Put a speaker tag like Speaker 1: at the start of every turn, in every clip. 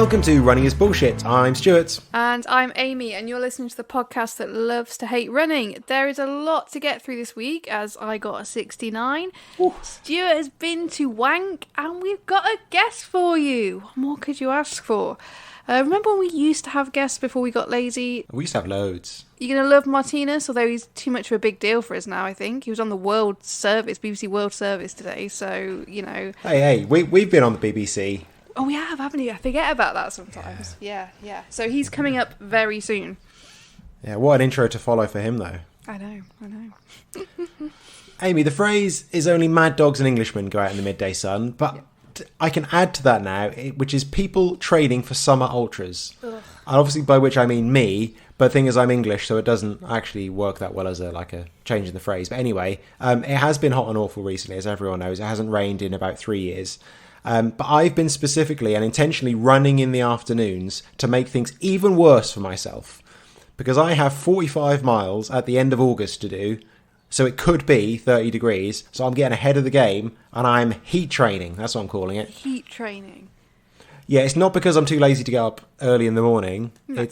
Speaker 1: Welcome to Running is Bullshit. I'm Stuart.
Speaker 2: And I'm Amy, and you're listening to the podcast that loves to hate running. There is a lot to get through this week, as I got a 69. Ooh. Stuart has been to Wank, and we've got a guest for you. What more could you ask for? Remember when we used to have guests before we got lazy?
Speaker 1: We used to have loads.
Speaker 2: You're going to love Martinus, although he's too much of a big deal for us now, I think. He was on the World Service, BBC World Service today, so, you know.
Speaker 1: Hey, we've been on the BBC.
Speaker 2: Oh, we have, haven't you? I forget about that sometimes. Yeah. So he's coming up very soon.
Speaker 1: Yeah, what an intro to follow for him, though.
Speaker 2: I know.
Speaker 1: Amy, the phrase is only mad dogs and Englishmen go out in the midday sun, but I can add to that now, which is people training for summer ultras. Ugh. And obviously by which I mean me, but the thing is I'm English, so it doesn't actually work that well as a change in the phrase. But anyway, it has been hot and awful recently, as everyone knows. It hasn't rained in about 3 years. But I've been specifically and intentionally running in the afternoons to make things even worse for myself. Because I have 45 miles at the end of August to do, so it could be 30 degrees. So I'm getting ahead of the game, and I'm heat training. That's what I'm calling it.
Speaker 2: Heat training.
Speaker 1: Yeah, it's not because I'm too lazy to get up early in the morning. No.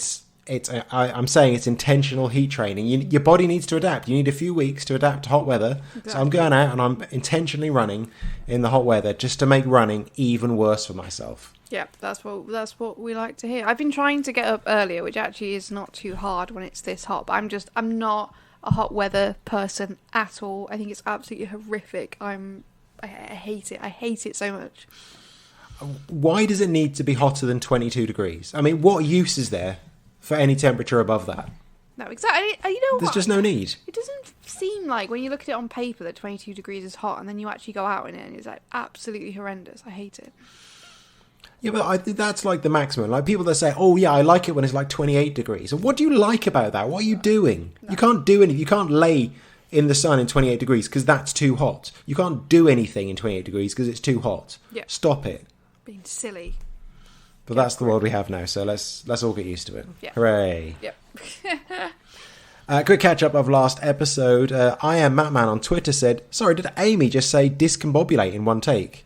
Speaker 1: I'm saying it's intentional heat training. Your body needs to adapt. You need a few weeks to adapt to hot weather. Exactly. So I'm going out and I'm intentionally running in the hot weather just to make running even worse for myself.
Speaker 2: Yeah, that's what we like to hear. I've been trying to get up earlier, which actually is not too hard when it's this hot. But I'm not a hot weather person at all. I think it's absolutely horrific. I hate it. I hate it so much.
Speaker 1: Why does it need to be hotter than 22 degrees? I mean, what use is there for any temperature above that?
Speaker 2: No, exactly. You know what?
Speaker 1: There's just no need.
Speaker 2: It doesn't seem like, when you look at it on paper, that 22 degrees is hot, and then you actually go out in it and it's like absolutely horrendous. I hate it.
Speaker 1: Yeah, but I think that's like the maximum. Like people that say, oh yeah, I like it when it's like 28 degrees. And what do you like about that? What are you doing? No. You can't do anything. You can't lay in the sun in 28 degrees because that's too hot. You can't do anything in 28 degrees because it's too hot.
Speaker 2: Yeah.
Speaker 1: Stop it.
Speaker 2: Being silly.
Speaker 1: But that's the world we have now, so let's all get used to it.
Speaker 2: Yeah.
Speaker 1: Hooray.
Speaker 2: Yep.
Speaker 1: Quick catch-up of last episode. I Am Matman on Twitter said, sorry, did Amy just say discombobulate in one take?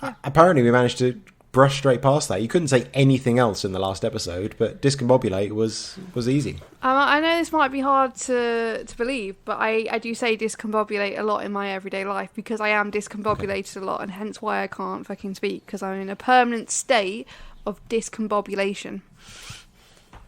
Speaker 1: Yeah. Apparently we managed to brush straight past that. You couldn't say anything else in the last episode, but discombobulate was easy.
Speaker 2: I know this might be hard to believe, but I do say discombobulate a lot in my everyday life because I am discombobulated a lot, and hence why I can't fucking speak, because I'm in a permanent state of discombobulation.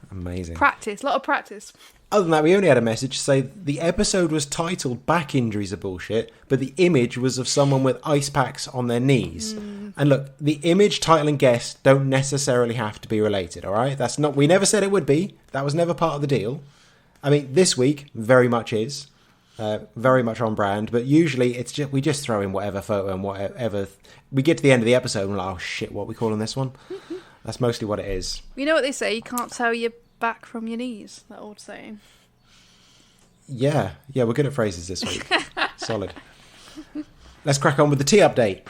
Speaker 1: Amazing.
Speaker 2: Practice, a lot of practice.
Speaker 1: Other than that, we only had a message to say the episode was titled Back Injuries Are Bullshit, but the image was of someone with ice packs on their knees. And look, the image, title and guest don't necessarily have to be related, all right? That's not. We never said it would be. That was never part of the deal. I mean, this week very much is. Very much on brand, but usually it's just we just throw in whatever photo and whatever. We get to the end of the episode and we're like, oh shit, what are we calling this one? That's mostly what it is.
Speaker 2: You know what they say, you can't tell your back from your knees, that old saying.
Speaker 1: Yeah, we're good at phrases this week. Solid. Let's crack on with the tea update.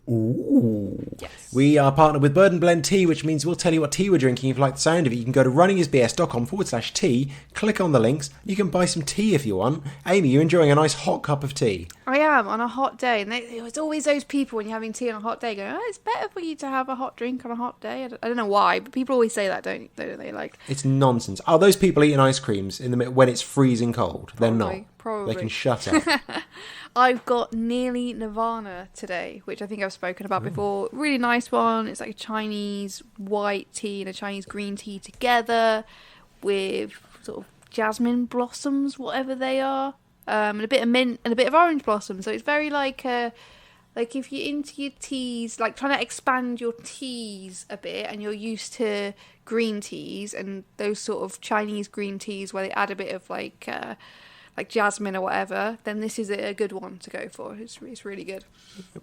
Speaker 1: Ooh.
Speaker 2: Yes.
Speaker 1: We are partnered with Bird & Blend Tea, which means we'll tell you what tea we're drinking if you like the sound of it. You can go to runningisbs.com/tea, click on the links, you can buy some tea if you want. Amy, you're enjoying a nice hot cup of tea.
Speaker 2: I am, on a hot day. And it's always those people when you're having tea on a hot day going, oh, it's better for you to have a hot drink on a hot day. I don't know why, but people always say that, don't they? Like,
Speaker 1: it's nonsense. Are those people eating ice creams when it's freezing cold? They're not.
Speaker 2: Probably.
Speaker 1: They can shut up.
Speaker 2: I've got Nearly Nirvana today, which I think I've spoken about before. Really nice one. It's like a Chinese white tea and a Chinese green tea together with sort of jasmine blossoms, whatever they are, and a bit of mint and a bit of orange blossom. So it's very like if you're into your teas, like trying to expand your teas a bit, and you're used to green teas and those sort of Chinese green teas where they add a bit of like jasmine or whatever, then this is a good one to go for. It's really good.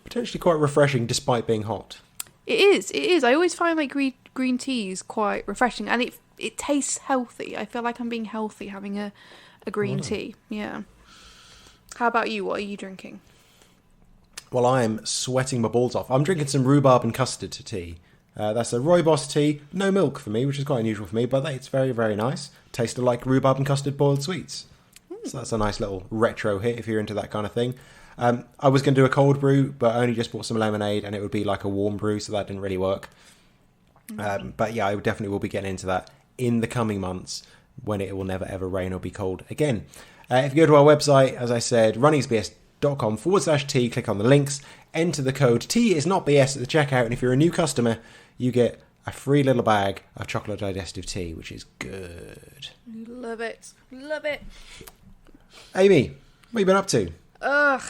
Speaker 1: Potentially quite refreshing despite being hot.
Speaker 2: It is. I always find like green teas quite refreshing, and it tastes healthy. I feel like I'm being healthy having a green tea. Yeah. How about you? What are you drinking?
Speaker 1: Well, I am sweating my balls off. I'm drinking some rhubarb and custard tea. That's a rooibos tea, no milk for me, which is quite unusual for me, but it's very, very nice. Tasted like rhubarb and custard boiled sweets. So that's a nice little retro hit if you're into that kind of thing. I was going to do a cold brew, but I only just bought some lemonade, and it would be like a warm brew, so that didn't really work. But yeah, I definitely will be getting into that in the coming months when it will never ever rain or be cold again. If you go to our website, as I said, runningsbs.com/T, click on the links, enter the code T is not BS at the checkout, and if you're a new customer, you get a free little bag of chocolate digestive tea, which is good.
Speaker 2: Love it. Love it.
Speaker 1: Amy, what have you been up to?
Speaker 2: Ugh.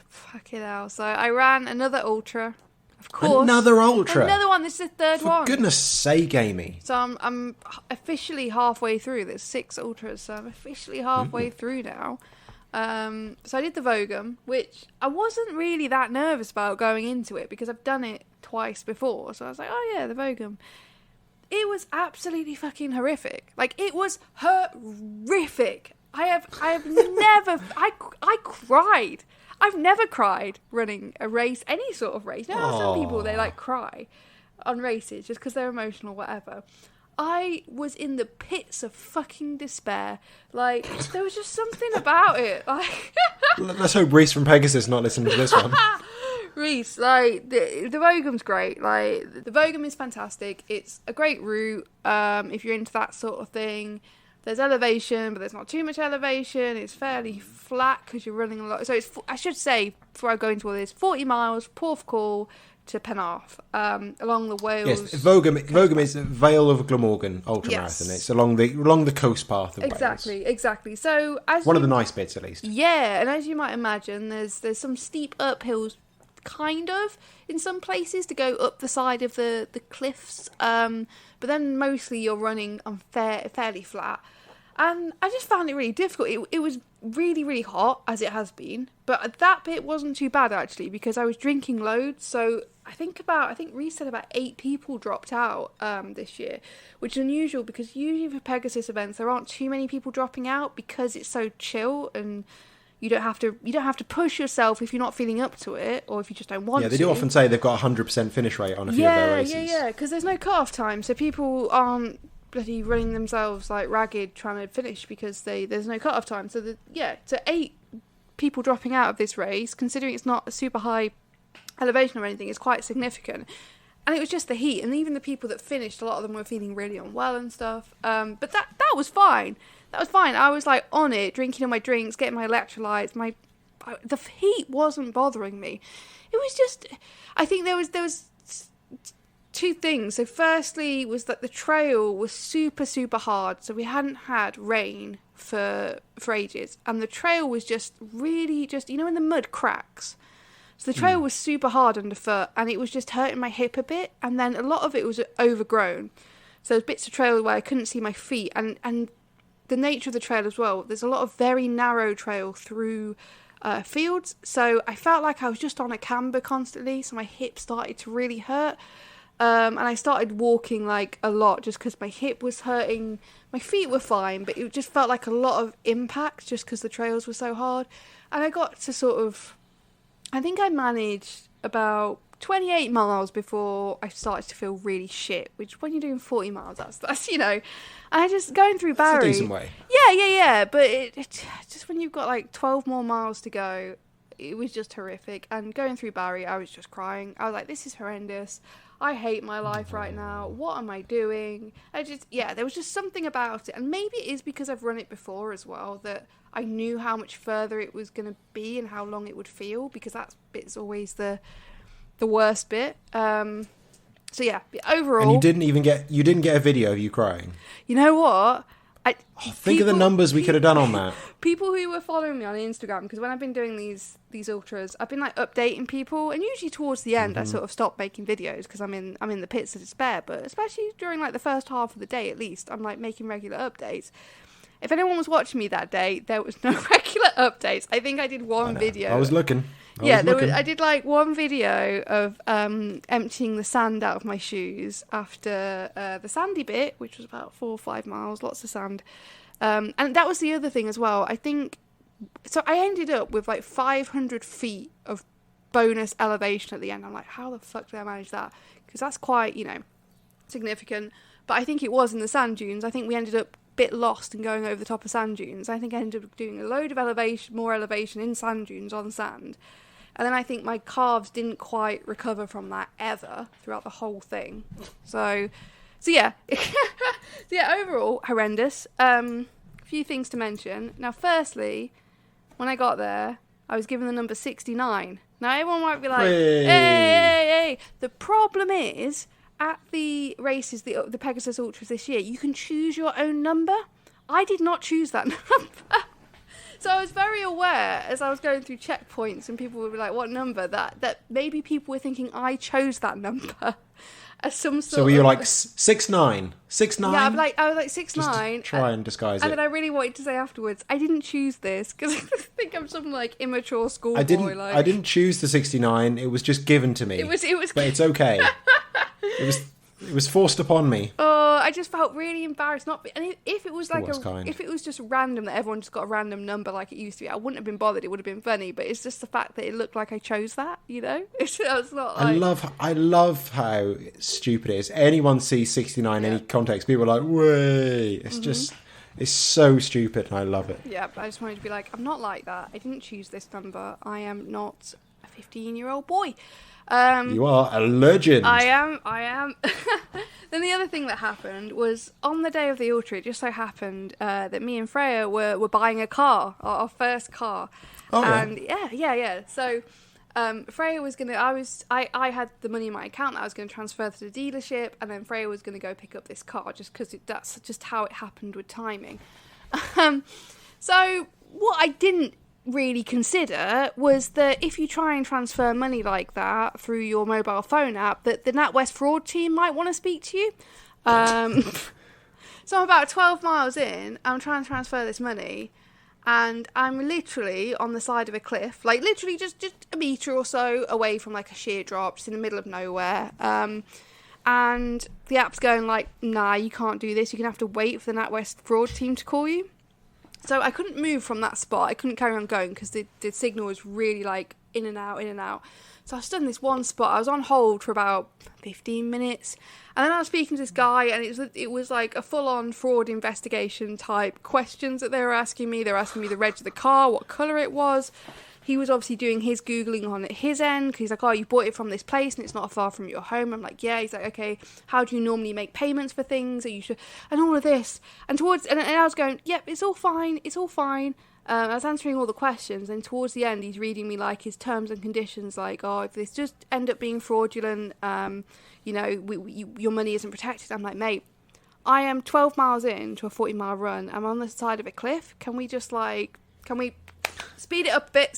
Speaker 2: Fucking hell. So I ran another ultra. Of course.
Speaker 1: Another ultra?
Speaker 2: Another one. This is the third one.
Speaker 1: For goodness sake, Amy.
Speaker 2: So I'm officially halfway through. There's 6 ultras, so I'm officially halfway through now. So I did the Vogum, which I wasn't really that nervous about going into it because I've done it twice before. So I was like, oh yeah, the Vogum. It was absolutely fucking horrific. Like, it was horrific. I have never, I cried. I've never cried running a race, any sort of race. You know how some people, they like cry on races just because they're emotional or whatever. I was in the pits of fucking despair. Like, there was just something about it. Like,
Speaker 1: let's hope Reese from Pegasus not listening to this one.
Speaker 2: Reese, like, the Vogum's great. Like, the Vogum is fantastic. It's a great route if you're into that sort of thing. There's elevation, but there's not too much elevation. It's fairly flat because you're running a lot. So I should say, before I go into all this, 40 miles, Porthcawl to Penarth, along the Wales.
Speaker 1: Yes, Vogum is Vale of Glamorgan ultramarathon. Yes. It's along the coast path of Wales.
Speaker 2: Exactly. So as
Speaker 1: one of the nice bits, at least.
Speaker 2: Yeah, and as you might imagine, there's some steep uphills, kind of, in some places to go up the side of the cliffs. But then mostly you're running on fairly flat. And I just found it really difficult. It was really, really hot, as it has been. But that bit wasn't too bad, actually, because I was drinking loads. So I think Reese said about 8 people dropped out this year, which is unusual because usually for Pegasus events, there aren't too many people dropping out because it's so chill and you don't have to push yourself if you're not feeling up to it or if you just don't want to.
Speaker 1: Yeah, they do often say they've got a 100% finish rate on a few of their races.
Speaker 2: Yeah, because there's no cut-off time, so people aren't bloody running themselves like ragged trying to finish because there's no cut-off time. So so 8 people dropping out of this race, considering it's not a super high elevation or anything, is quite significant. And it was just the heat, and even the people that finished, a lot of them were feeling really unwell and stuff. But that was fine. That was fine. I was like on it, drinking all my drinks, getting my electrolytes. The heat wasn't bothering me. It was just, I think there was 2 things. So firstly was that the trail was super, super hard. So we hadn't had rain for ages. And the trail was just really when the mud cracks. So the trail was super hard underfoot and it was just hurting my hip a bit. And then a lot of it was overgrown. So there's bits of trail where I couldn't see my feet. And the nature of the trail as well, there's a lot of very narrow trail through fields. So I felt like I was just on a camber constantly. So my hip started to really hurt. And I started walking like a lot just because my hip was hurting. My feet were fine, but it just felt like a lot of impact just because the trails were so hard. And I got to I think I managed about 28 miles before I started to feel really shit, which when you're doing 40 miles, that's and I just going through Barry.
Speaker 1: That's a decent way.
Speaker 2: Yeah, but it just when you've got like 12 more miles to go, it was just horrific. And going through Barry, I was just crying. I was like, this is horrendous. I hate my life right now. What am I doing? There was just something about it. And maybe it is because I've run it before as well, that I knew how much further it was going to be and how long it would feel, because that bit's always the worst bit. So yeah, overall.
Speaker 1: And you didn't get a video of you crying.
Speaker 2: You know what?
Speaker 1: Think of the numbers we could have done on that.
Speaker 2: People who were following me on Instagram, because when I've been doing these ultras, I've been like updating people, and usually towards the end I sort of stop making videos because I'm in the pits of despair. But especially during like the first half of the day, at least, I'm like making regular updates. If anyone was watching me that day, there was no regular updates. I think I did one video.
Speaker 1: I was looking.
Speaker 2: I did like one video of emptying the sand out of my shoes after the sandy bit, which was about 4 or 5 miles, lots of sand. And that was the other thing as well. I think, so I ended up with like 500 feet of bonus elevation at the end. I'm like, how the fuck did I manage that? Because that's quite, significant. But I think it was in the sand dunes. I think we ended up bit lost and going over the top of sand dunes. I think I ended up doing a load of more elevation in sand dunes on sand. And then I think my calves didn't quite recover from that ever throughout the whole thing. So yeah. So yeah, overall, horrendous. Few things to mention. Now, firstly, when I got there, I was given the number 69. Now, everyone might be like, hey. The problem is, at the races, the Pegasus Ultras this year, you can choose your own number. I did not choose that number. So I was very aware as I was going through checkpoints and people would be like, what number? That maybe people were thinking I chose that number as some sort of...
Speaker 1: So were you like 6'9"? 6'9"?
Speaker 2: Yeah, I was like 6'9".
Speaker 1: Just to try and disguise it.
Speaker 2: And then I really wanted to say afterwards, I didn't choose this because I think I'm some like immature schoolboy.
Speaker 1: I didn't choose the 69. It was just given to me.
Speaker 2: It was.
Speaker 1: But it's okay. It was forced upon me.
Speaker 2: Oh, I just felt really embarrassed. And if it was like
Speaker 1: if
Speaker 2: it was just random that everyone just got a random number like it used to be, I wouldn't have been bothered. It would have been funny. But it's just the fact that it looked like I chose that. You know, it's not. Like...
Speaker 1: I love how stupid it is. Anyone sees 69 any context, people are like, "Way!" It's just. It's so stupid, and I love it.
Speaker 2: Yeah, but I just wanted to be like, I'm not like that. I didn't choose this number. I am not a 15-year-old boy.
Speaker 1: You are a legend.
Speaker 2: I am. Then the other thing that happened was on the day of the ultra, it just so happened that me and Freya were buying a car, our first car.
Speaker 1: Oh,
Speaker 2: and yeah. So Freya was gonna. I had the money in my account that I was going to transfer to the dealership, and then Freya was going to go pick up this car just because that's just how it happened with timing. So what I didn't really consider was that if you try and transfer money like that through your mobile phone app, that the Natwest Fraud Team might want to speak to you. So I'm about 12 miles in, I'm trying to transfer this money, and I'm literally on the side of a cliff, like literally just a metre or so away from like a sheer drop, just in the middle of nowhere. And the app's going like, nah, you can't do this, you're going to have to wait for the Natwest Fraud Team to call you. So I couldn't move from that spot. I couldn't carry on going because the signal was really like in and out. So I stood in this one spot. I was on hold for about 15 minutes. And then I was speaking to this guy, and it was like a full-on fraud investigation type questions that they were asking me. They were asking me the reg of the car, what colour it was. He was obviously doing his Googling on his end, because he's like, oh, you bought it from this place and it's not far from your home. I'm like, yeah. He's like, okay, how do you normally make payments for things? Are you sure? And all of this. And I was going, yep, it's all fine. I was answering all the questions, and towards the end, he's reading me like his terms and conditions, like, oh, if this just end up being fraudulent, your money isn't protected. I'm like, mate, I am 12 miles into a 40-mile run. I'm on the side of a cliff. Can we speed it up a bit?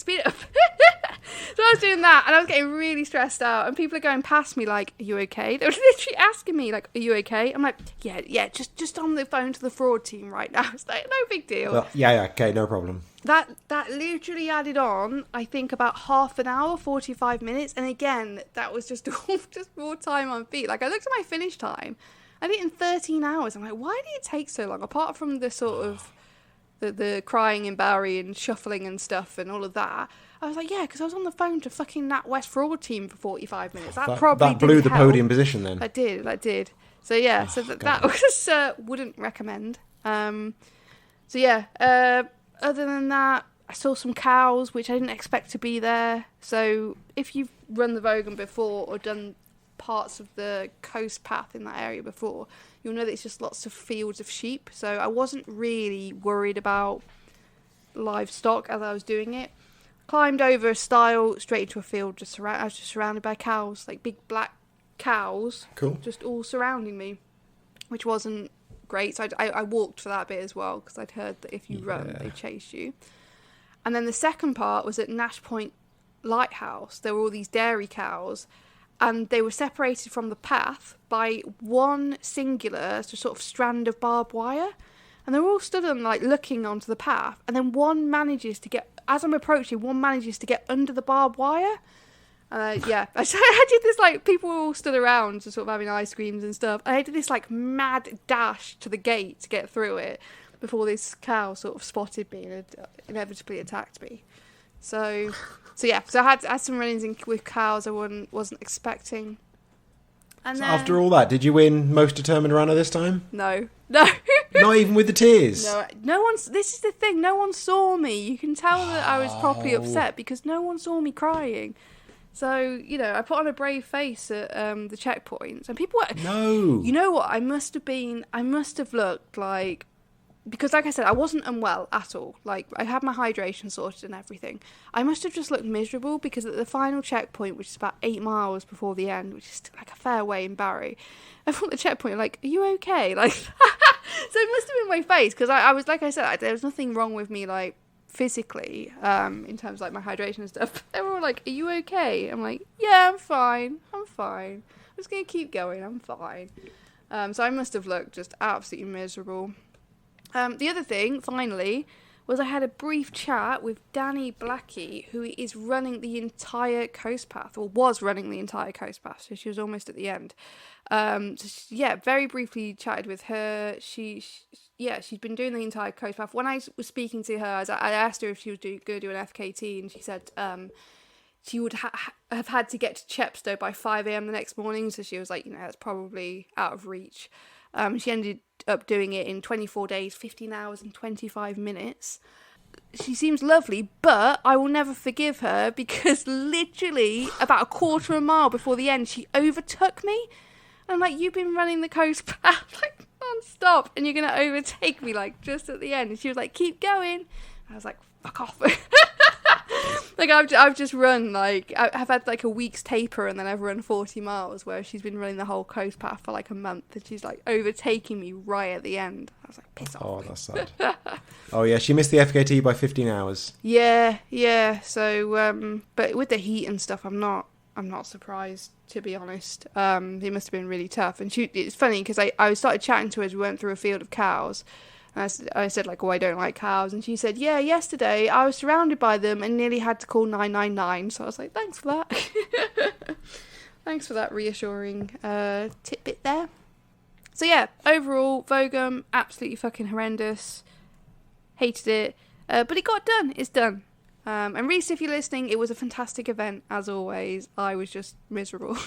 Speaker 2: So I was doing that, and I was getting really stressed out, and people are going past me like, are you okay? They were literally asking me like, are you okay? I'm like, yeah, just on the phone to the fraud team right now. It's like, no big deal.
Speaker 1: Well, yeah, okay, no problem.
Speaker 2: That literally added on, I think, about half an hour, 45 minutes, and again, that was just more time on feet. Like, I looked at my finish time, I did it in 13 hours. I'm like, why did it take so long? Apart from the sort of the crying and Barry and shuffling and stuff and all of that, I was like, yeah, because I was on the phone to fucking Natwest Fraud Team for 45 minutes. That
Speaker 1: blew the
Speaker 2: help.
Speaker 1: Podium position then.
Speaker 2: That did. So yeah, that was wouldn't recommend. So yeah, other than that, I saw some cows, which I didn't expect to be there. So if you've run the Vogan before or done parts of the coast path in that area before, you'll know that it's just lots of fields of sheep. So I wasn't really worried about livestock as I was doing it. Climbed over a stile straight into a field. I was just surrounded by cows, like big black cows.
Speaker 1: Cool.
Speaker 2: Just all surrounding me, which wasn't great. So I walked for that bit as well, because I'd heard that if you run, they chase you. And then the second part was at Nash Point Lighthouse. There were all these dairy cows, and they were separated from the path by one singular sort of strand of barbed wire. And they're all stood on, like, looking onto the path. And then one manages to get, as I'm approaching, under the barbed wire. Yeah, I did this, like, people were all stood around, just sort of having ice creams and stuff. And I did this, like, mad dash to the gate to get through it before this cow sort of spotted me and inevitably attacked me. So I had some run-ins with cows I wasn't expecting. And
Speaker 1: So
Speaker 2: then,
Speaker 1: after all that, did you win most determined runner this time?
Speaker 2: no.
Speaker 1: Not even with the tears?
Speaker 2: No one's. This is the thing. No one saw me. You can tell that I was properly upset because no one saw me crying. So, I put on a brave face at the checkpoints, and people were...
Speaker 1: No.
Speaker 2: You know what? I must have looked like... Because, like I said, I wasn't unwell at all. Like, I had my hydration sorted and everything. I must have just looked miserable because at the final checkpoint, which is about 8 miles before the end, which is still like a fair way in Barry, everyone at the checkpoint like, are you okay? Like, so it must have been my face because I was, like I said, there was nothing wrong with me, like, physically, in terms of like my hydration and stuff. They were all like, are you okay? I'm like, yeah, I'm fine. I'm just gonna keep going. I'm fine. So I must have looked just absolutely miserable. The other thing, finally, was I had a brief chat with Danny Blackie, who is running the entire coast path, or was running the entire coast path, so she was almost at the end. Very briefly chatted with her. She'd been doing the entire coast path. When I was speaking to her, I asked her if she was going to do an FKT, and she said she would have had to get to Chepstow by 5 a.m. the next morning, so she was like, that's probably out of reach. She ended up doing it in 24 days, 15 hours and 25 minutes. She seems lovely, but I will never forgive her because literally about a quarter of a mile before the end, she overtook me. And I'm like, you've been running the coast path like non-stop and you're going to overtake me like just at the end. And she was like, keep going. I was like, fuck off. Like, I've just run, like, I've had, like, a week's taper and then I've run 40 miles, where she's been running the whole coast path for, like, a month, and she's, like, overtaking me right at the end. I was like, piss off.
Speaker 1: Oh, that's sad. Oh, yeah, she missed the FKT by 15 hours.
Speaker 2: Yeah, so, but with the heat and stuff, I'm not surprised, to be honest. It must have been really tough. And it's funny, because I started chatting to her as we went through a field of cows. I said, like, I don't like cows. And she said, yeah, yesterday I was surrounded by them and nearly had to call 999. So I was like, thanks for that. Thanks for that reassuring tidbit there. So, yeah, overall, Vogum, absolutely fucking horrendous. Hated it. But it got done. It's done. And Reese, if you're listening, it was a fantastic event, as always. I was just miserable.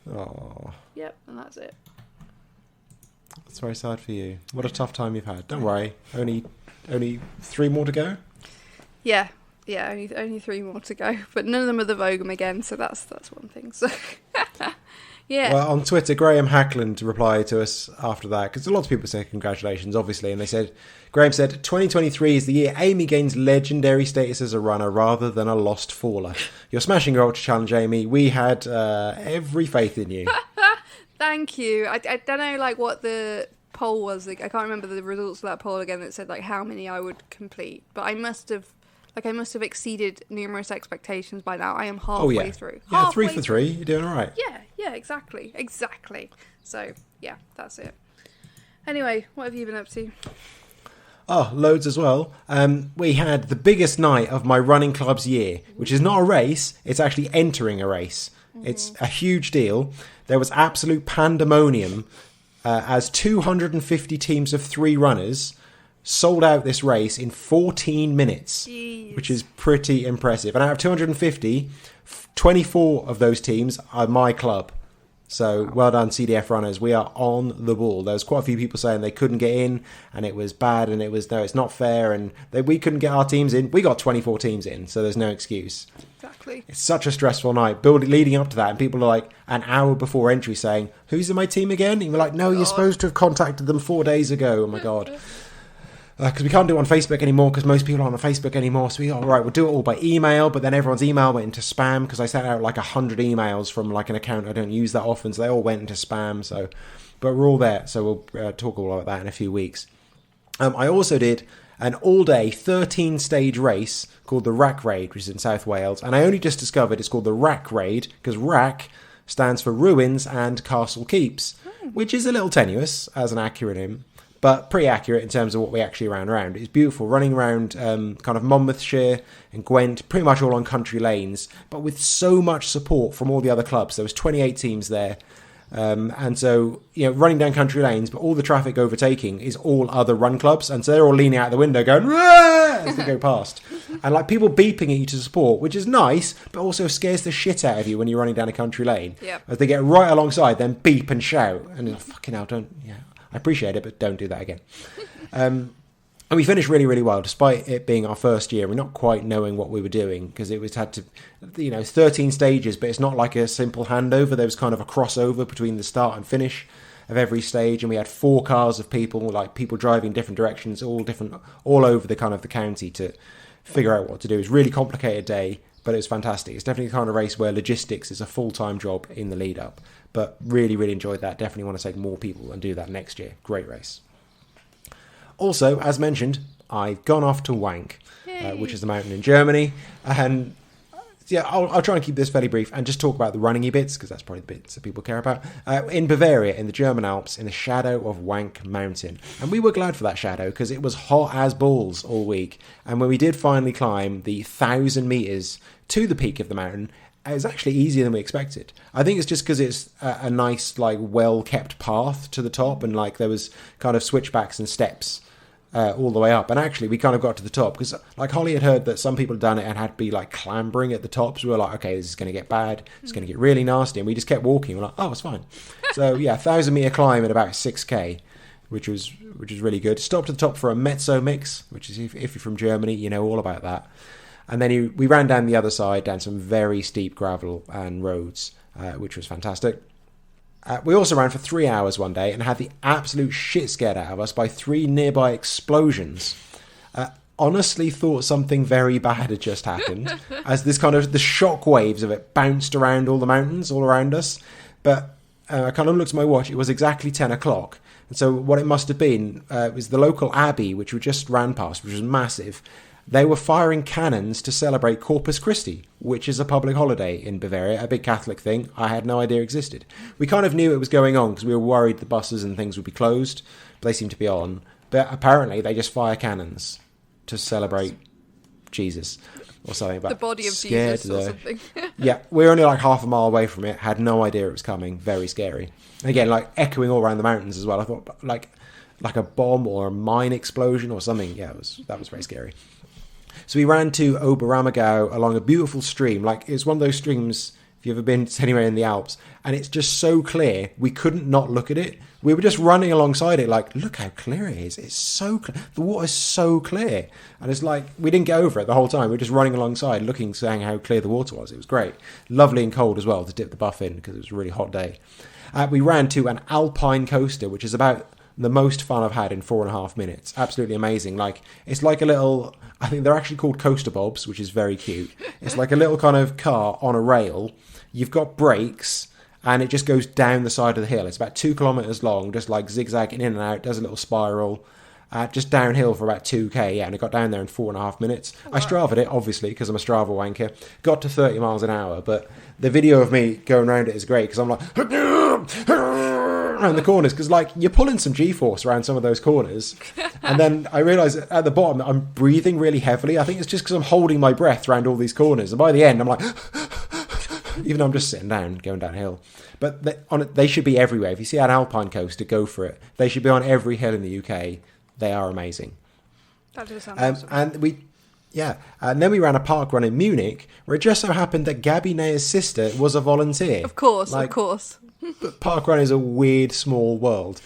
Speaker 1: Oh.
Speaker 2: Yep, and that's it.
Speaker 1: That's very sad for you. What a tough time you've had. Don't worry. Only 3 more to go?
Speaker 2: Yeah, only 3 more to go. But none of them are the Vogum again, so that's one thing. So, yeah.
Speaker 1: Well, on Twitter, Graham Hackland replied to us after that, because a lot of people say congratulations, obviously, and Graham said, 2023 is the year Amy gains legendary status as a runner rather than a lost faller. You're smashing your Ultra Challenge, Amy. We had every faith in you.
Speaker 2: Thank you. I don't know, like, what the poll was. Like, I can't remember the results of that poll again that said, like, how many I would complete. But I must have exceeded numerous expectations by now. I am halfway through.
Speaker 1: Yeah, 3 for 3. You're doing all right.
Speaker 2: Yeah, exactly. So, yeah, that's it. Anyway, what have you been up to?
Speaker 1: Oh, loads as well. We had the biggest night of my running club's year, which is not a race. It's actually entering a race. Mm-hmm. It's a huge deal. There was absolute pandemonium as 250 teams of 3 runners sold out this race in 14 minutes, Jeez. Which is pretty impressive. And out of 250, 24 of those teams are my club. So well done, CDF runners. We are on the ball. There was quite a few people saying they couldn't get in and it was bad and it's not fair and we couldn't get our teams in. We got 24 teams in, so there's no excuse.
Speaker 2: Exactly.
Speaker 1: It's such a stressful night leading up to that, and people are like an hour before entry saying, who's in my team again? And you're like, no, you're supposed to have contacted them 4 days ago. Oh my God. Because we can't do it on Facebook anymore because most people aren't on Facebook anymore. So we thought, all right, we'll do it all by email. But then everyone's email went into spam because I sent out like 100 emails from like an account I don't use that often. So they all went into spam. So, but we're all there. So we'll talk all about that in a few weeks. I also did an all-day 13-stage race called the Rack Raid, which is in South Wales. And I only just discovered it's called the Rack Raid because Rack stands for Ruins and Castle Keeps, which is a little tenuous as an acronym, but pretty accurate in terms of what we actually ran around. It's beautiful, running around kind of Monmouthshire and Gwent, pretty much all on country lanes, but with so much support from all the other clubs. There was 28 teams there. And so, running down country lanes, but all the traffic overtaking is all other run clubs. And so they're all leaning out the window going, "Rah!" as they go past. And like people beeping at you to support, which is nice, but also scares the shit out of you when you're running down a country lane.
Speaker 2: Yep.
Speaker 1: As they get right alongside, then beep and shout. And you're like, fucking hell, I appreciate it, but don't do that again. And we finished really, really well, despite it being our first year. We're not quite knowing what we were doing because it was 13 stages, but it's not like a simple handover. There was kind of a crossover between the start and finish of every stage, and we had 4 cars of people, like people driving different directions, all over the kind of the county to figure out what to do. It was a really complicated day, but it was fantastic. It's definitely the kind of race where logistics is a full-time job in the lead up, but really, really enjoyed that. Definitely want to take more people and do that next year. Great race. Also, as mentioned, I've gone off to Wank, which is the mountain in Germany. And I'll try and keep this fairly brief and just talk about the running-y bits, because that's probably the bits that people care about. In Bavaria, in the German Alps, in the shadow of Wank Mountain. And we were glad for that shadow, because it was hot as balls all week. And when we did finally climb the 1,000 metres to the peak of the mountain, it was actually easier than we expected. I think it's just because it's a nice, like, well-kept path to the top, and like there was kind of switchbacks and steps all the way up. And actually, we kind of got to the top because, like, Holly had heard that some people had done it and had to be like clambering at the top. So we were like, okay, this is going to get bad. It's going to get really nasty. And we just kept walking. We're like, oh, it's fine. So yeah, 1,000-meter climb at about 6k, which was really good. Stopped at the top for a mezzo mix, which is if you're from Germany, you know all about that. And then we ran down the other side, down some very steep gravel and roads, which was fantastic. We also ran for 3 hours one day and had the absolute shit scared out of us by 3 nearby explosions. Honestly thought something very bad had just happened, as this kind of the shock waves of it bounced around all the mountains all around us. But I kind of looked at my watch. It was exactly 10 o'clock. And so what it must have been was the local abbey, which we just ran past, which was massive. They were firing cannons to celebrate Corpus Christi, which is a public holiday in Bavaria, a big Catholic thing I had no idea existed. We kind of knew it was going on because we were worried the buses and things would be closed, but they seemed to be on. But apparently they just fire cannons to celebrate Jesus or something. But
Speaker 2: the body of Jesus or something.
Speaker 1: Yeah, we were only like half a mile away from it, had no idea it was coming. Very scary. Again, like echoing all around the mountains as well. I thought like a bomb or a mine explosion or something. Yeah, that was very scary. So we ran to Oberammergau along a beautiful stream. Like, it's one of those streams, if you've ever been anywhere in the Alps, and it's just so clear, we couldn't not look at it. We were just running alongside it like, look how clear it is. It's so clear. The water's so clear. And it's like, we didn't get over it the whole time. We were just running alongside, looking, saying how clear the water was. It was great. Lovely and cold as well to dip the buff in because it was a really hot day. We ran to an alpine coaster, which is about the most fun I've had in 4.5 minutes. Absolutely amazing. Like, it's like a little, I think they're actually called coaster bobs, which is very cute. It's like a little kind of car on a rail. You've got brakes and it just goes down the side of the hill. It's about 2 kilometers long, just like zigzagging in and out, does a little spiral, just downhill for about 2k. Yeah, and it got down there in 4.5 minutes. Oh, wow. I Stravaed it, obviously, because I'm a Strava wanker. Got to 30 miles an hour, but the video of me going around it is great because I'm like around the corners, because like you're pulling some G-force around some of those corners, and then I realise at the bottom that I'm breathing really heavily. I think it's just because I'm holding my breath around all these corners, and by the end I'm like even though I'm just sitting down going downhill. But they should be everywhere. If you see an alpine coaster, go for it. They should be on every hill in the UK. They are amazing.
Speaker 2: That does sound awesome.
Speaker 1: And then we ran a park run in Munich, where it just so happened that Gabby Nayer's sister was a volunteer.
Speaker 2: Of course.
Speaker 1: But parkrun is a weird, small world.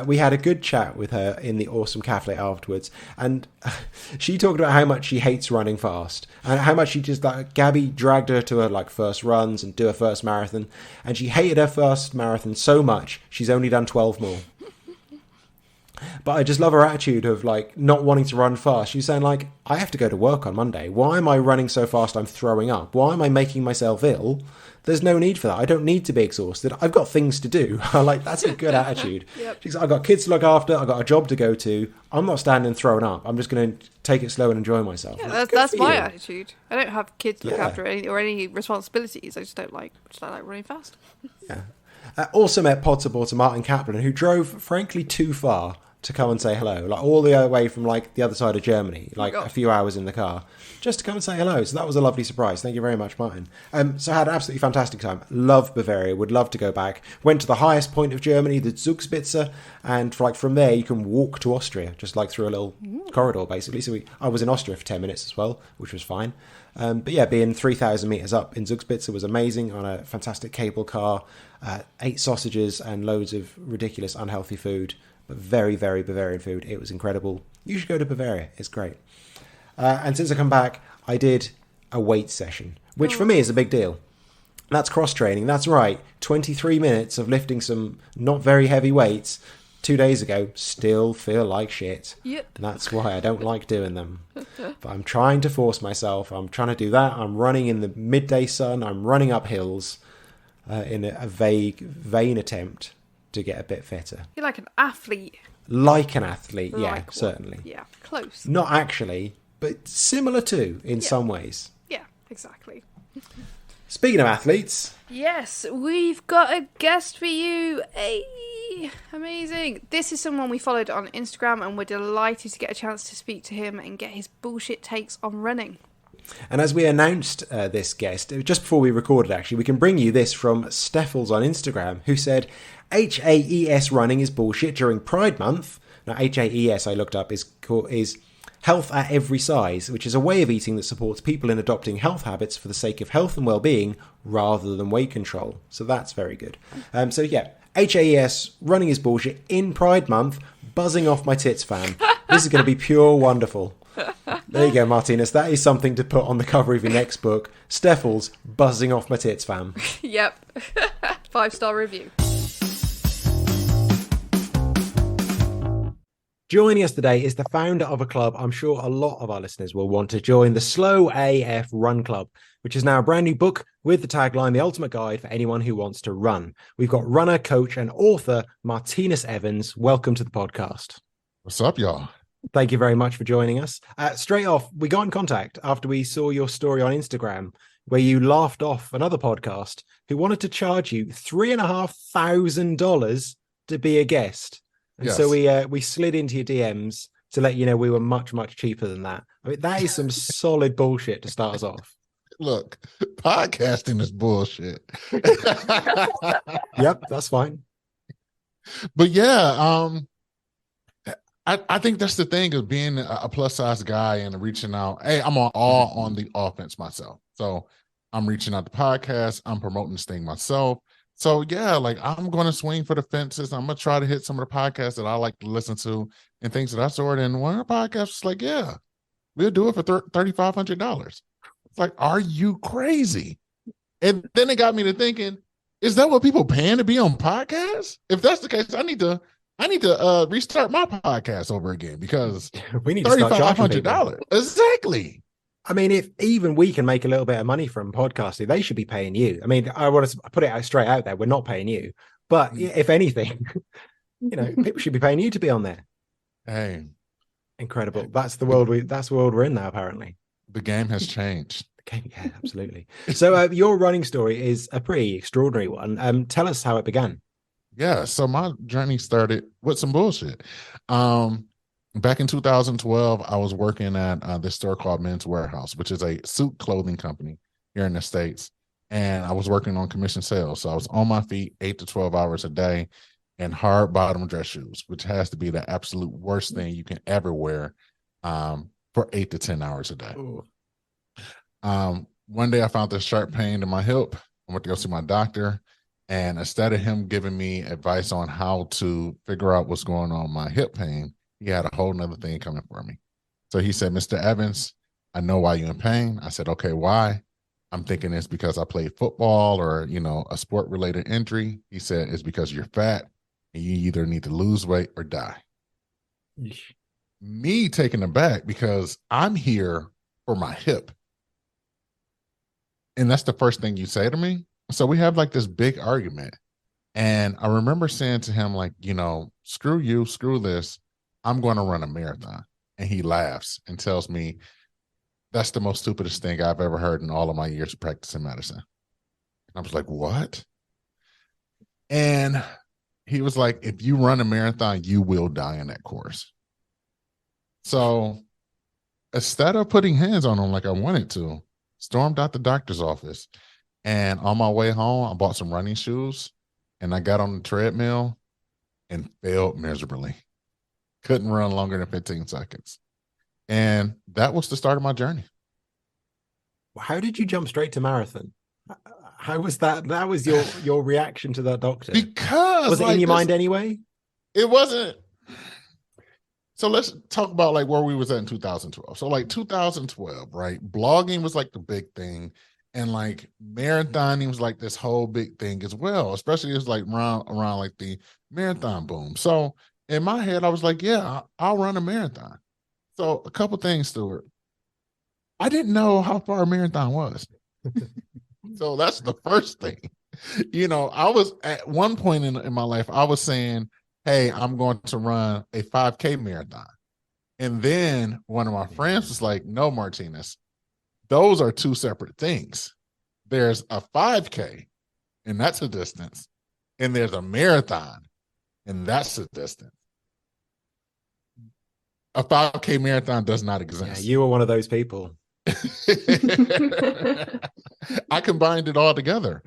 Speaker 1: We had a good chat with her in the awesome cafe afterwards, and she talked about how much she hates running fast, and how much she just, like, Gabby dragged her to her like first runs and do her first marathon, and she hated her first marathon so much she's only done 12 more. But I just love her attitude of like not wanting to run fast. She's saying like, I have to go to work on Monday. Why am I running so fast I'm throwing up? Why am I making myself ill? There's no need for that. I don't need to be exhausted. I've got things to do. Like, that's a good attitude. Yep. She's like, I've got kids to look after. I've got a job to go to. I'm not standing throwing up. I'm just going to take it slow and enjoy myself.
Speaker 2: Yeah, that's my attitude. I don't have kids to look after or any responsibilities. I just don't like running fast.
Speaker 1: Yeah. Also met pod supporter Martin Kaplan, who drove, frankly, too far. to come and say hello, like all the way from like the other side of Germany, like
Speaker 2: God.
Speaker 1: a few hours in the car, just to come and say hello. So that was a lovely surprise. Thank you very much, Martin. So I had an absolutely fantastic time. Love Bavaria. Would love to go back. Went to the highest point of Germany, the Zugspitze, and like from there you can walk to Austria, just like through a little corridor, basically. So I was in Austria for 10 minutes as well, which was fine. But yeah, being 3,000 meters up in Zugspitze was amazing on a fantastic cable car. 8 sausages and loads of ridiculous unhealthy food, but very, very Bavarian food. It was incredible. You should go to Bavaria. It's great. And since I come back, I did a weight session, which for me is a big deal. That's cross-training. That's right. 23 minutes of lifting some not very heavy weights 2 days ago still feel like shit.
Speaker 2: Yep.
Speaker 1: And that's why I don't like doing them. But I'm trying to force myself. I'm trying to do that. I'm running in the midday sun. I'm running up hills in a vain attempt to get a bit fitter.
Speaker 2: You're like an athlete.
Speaker 1: Like an athlete, yeah,
Speaker 2: Like one.
Speaker 1: certainly.
Speaker 2: Yeah, close.
Speaker 1: Not actually, but similar to in some ways.
Speaker 2: Yeah, exactly.
Speaker 1: Speaking of athletes,
Speaker 2: Yes, we've got a guest for you. Hey, amazing. This is someone we followed on Instagram and we're delighted to get a chance to speak to him and get his bullshit takes on running.
Speaker 1: and as we announced this guest, just before we recorded actually, we can bring you this from Steffels on Instagram, who said, HAES running is bullshit during Pride Month. Now, HAES, I looked up, is health at every size, which is a way of eating that supports people in adopting health habits for the sake of health and well-being rather than weight control. So that's very good. So yeah, HAES, running is bullshit in Pride Month, buzzing off my tits fan. This is going to be pure wonderful. There you go, Martinus. That is something to put on the cover of your next book. Steffels, buzzing off my tits fan.
Speaker 2: Yep. 5-star review.
Speaker 1: Joining us today is the founder of a club I'm sure a lot of our listeners will want to join, the Slow AF Run Club, which is now a brand new book with the tagline, The Ultimate Guide for Anyone Who Wants to Run. We've got runner, coach, and author Martinus Evans. Welcome to the podcast.
Speaker 3: What's up, y'all?
Speaker 1: Thank you very much for joining us. Straight off, we got in contact after we saw your story on Instagram where you laughed off another podcast who wanted to charge you $3,500 to be a guest. And
Speaker 3: Yes.
Speaker 1: so we slid into your DMs to let you know we were much, much cheaper than that. I mean, that is some solid bullshit to start us off.
Speaker 3: Look, podcasting is bullshit.
Speaker 1: Yep, that's fine.
Speaker 3: But yeah, I think that's the thing of being a plus size guy and reaching out. Hey, I'm all on the offense myself. So I'm reaching out to podcasts. I'm promoting this thing myself. So yeah, like I'm going to swing for the fences. I'm going to try to hit some of the podcasts that I like to listen to and things of that sort. And one of the podcasts was like, yeah, we'll do it for $3,500. It's like, are you crazy? And then it got me to thinking, is that what people paying to be on podcasts? If that's the case, I need to restart my podcast over again because
Speaker 1: We need to start charging people.
Speaker 3: $3,500. Exactly.
Speaker 1: I mean, if even we can make a little bit of money from podcasting, they should be paying you. I mean, I want to put it out straight out there. We're not paying you. But if anything, people should be paying you to be on there.
Speaker 3: Hey,
Speaker 1: Incredible. That's the world we're in now, apparently.
Speaker 3: the game has changed.
Speaker 1: Okay, yeah, absolutely. So your running story is a pretty extraordinary one. Tell us how it began.
Speaker 3: Yeah, so my journey started with some bullshit. Back in 2012, I was working at this store called Men's Warehouse, which is a suit clothing company here in the States. And I was working on commission sales. So I was on my feet 8 to 12 hours a day in hard bottom dress shoes, which has to be the absolute worst thing you can ever wear for 8 to 10 hours a day. One day I found this sharp pain in my hip. I went to go see my doctor. And instead of him giving me advice on how to figure out what's going on with my hip pain, he had a whole nother thing coming for me. So he said, Mr. Evans, I know why you're in pain. I said, okay, why? I'm thinking it's because I played football or, a sport-related injury. He said, it's because you're fat and you either need to lose weight or die.
Speaker 1: Yeesh.
Speaker 3: Me taken aback because I'm here for my hip. And that's the first thing you say to me. So we have like this big argument. And I remember saying to him, like, screw you, screw this. I'm going to run a marathon. And he laughs and tells me that's the most stupidest thing I've ever heard in all of my years of practicing medicine. And I was like, what? And he was like, if you run a marathon, you will die in that course. So instead of putting hands on him like I wanted to, stormed out the doctor's office. And on my way home, I bought some running shoes and I got on the treadmill and failed miserably. Couldn't run longer than 15 seconds. And that was the start of my journey.
Speaker 1: How did you jump straight to marathon? How was that? That was your reaction to that doctor?
Speaker 3: Because
Speaker 1: was it in your mind anyway?
Speaker 3: It wasn't. So let's talk about like where we was at in 2012. So like 2012, right? Blogging was like the big thing. And like marathoning was like this whole big thing as well, especially it's like around like the marathon boom. So in my head, I was like, yeah, I'll run a marathon. So a couple things, Stuart. I didn't know how far a marathon was. So that's the first thing. You know, I was at one point in my life, I was saying, hey, I'm going to run a 5K marathon. And then one of my friends was like, no, Martinus, those are two separate things. There's a 5K, and that's a distance. And there's a marathon, and that's a distance. A 5K marathon does not exist.
Speaker 1: Yeah, you were one of those people.
Speaker 3: I combined it all together.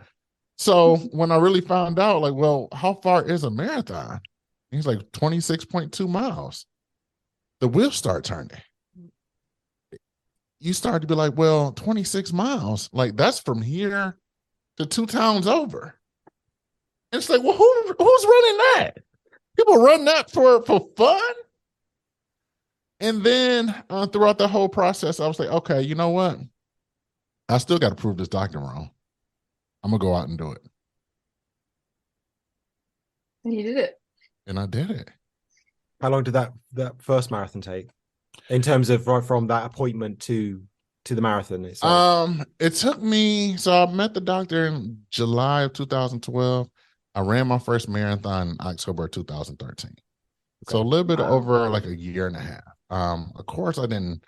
Speaker 3: So when I really found out, like, well, how far is a marathon? He's like 26.2 miles. The wheels start turning. You start to be like, well, 26 miles, like that's from here to 2 towns over. And it's like, well, who's running that? People run that for fun. And then throughout the whole process, I was like, okay, you know what? I still got to prove this doctor wrong. I'm going to go out and do it.
Speaker 2: And you did it.
Speaker 3: And I did it.
Speaker 1: How long did that first marathon take? In terms of right from that appointment to the marathon itself?
Speaker 3: It took me, so I met the doctor in July of 2012. I ran my first marathon in October of 2013. Okay. So a little bit over like a year and a half. Of course I didn't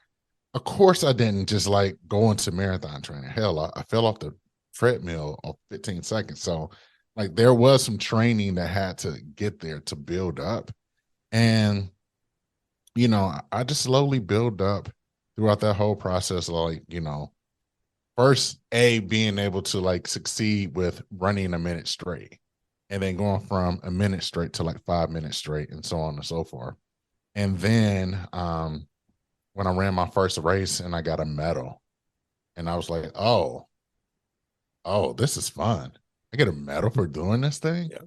Speaker 3: just like go into marathon training. Hell, I fell off the treadmill of 15 seconds. So like there was some training that had to get there to build up. And, you know, I just slowly build up throughout that whole process. Like, you know, first being able to like succeed with running a minute straight and then going from a minute straight to like 5 minutes straight and so on and so forth. And then when I ran my first race and I got a medal and I was like, oh, this is fun. I get a medal for doing this thing. Yeah.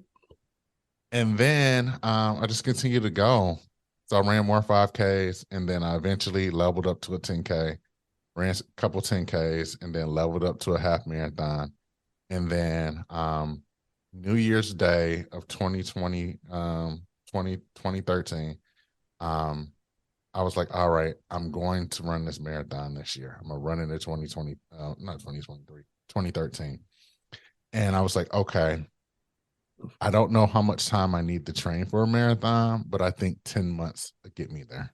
Speaker 3: And then I just continued to go. So I ran more 5Ks and then I eventually leveled up to a 10K, ran a couple 10Ks and then leveled up to a half marathon. And then New Year's Day of 2013, I was like, all right, I'm going to run this marathon this year. I'm going to run it in 2013. And I was like, okay, I don't know how much time I need to train for a marathon, but I think 10 months would get me there.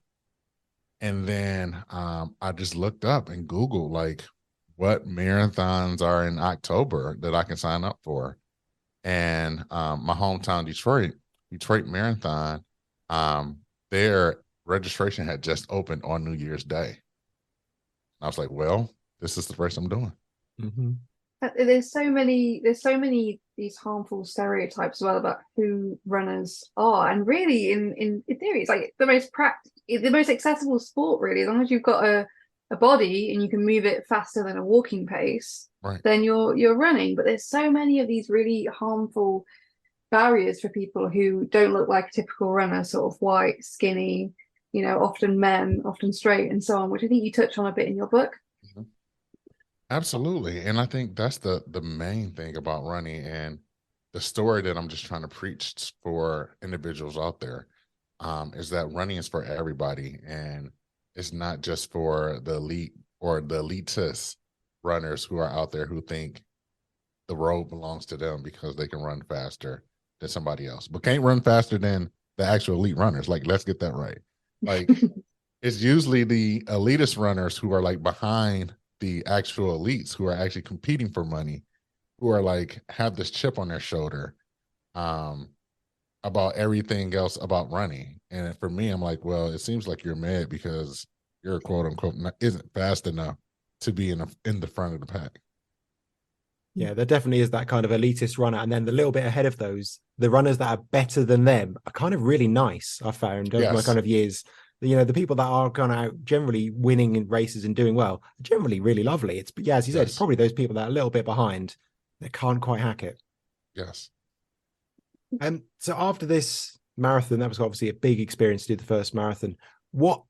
Speaker 3: And then I just looked up and Googled like what marathons are in October that I can sign up for. And my hometown, Detroit Marathon, their registration had just opened on New Year's Day. I was like, well, this is the first I'm doing.
Speaker 1: Mm-hmm.
Speaker 2: There's so many these harmful stereotypes as well about who runners are, and really in theory it's like the most accessible sport really. As long as you've got a body and you can move it faster than a walking pace, right, then you're running. But there's so many of these really harmful barriers for people who don't look like a typical runner, sort of white, skinny, you know, often men, often straight and so on, which I think you touch on a bit in your book.
Speaker 3: Mm-hmm. Absolutely. And I think that's the main thing about running and the story that I'm just trying to preach for individuals out there is that running is for everybody. And it's not just for the elite or the elitist runners who are out there who think the road belongs to them because they can run faster than somebody else, but can't run faster than the actual elite runners. Like, let's get that right. Like, it's usually the elitist runners who are like behind the actual elites who are actually competing for money, who are like have this chip on their shoulder. about everything else about running. And for me, I'm like, well, it seems like you're mad because you're quote unquote isn't fast enough to be in the front of the pack.
Speaker 1: Yeah, there definitely is that kind of elitist runner. And then the little bit ahead of those, the runners that are better than them are kind of really nice, I've found over my
Speaker 3: Yes.
Speaker 1: kind of years. You know, the people that are kind of generally winning in races and doing well are generally really lovely. It's, yeah, as you said, it's
Speaker 3: Yes.
Speaker 1: probably those people that are a little bit behind that can't quite hack it.
Speaker 3: Yes.
Speaker 1: And so after this marathon, that was obviously a big experience to do the first marathon.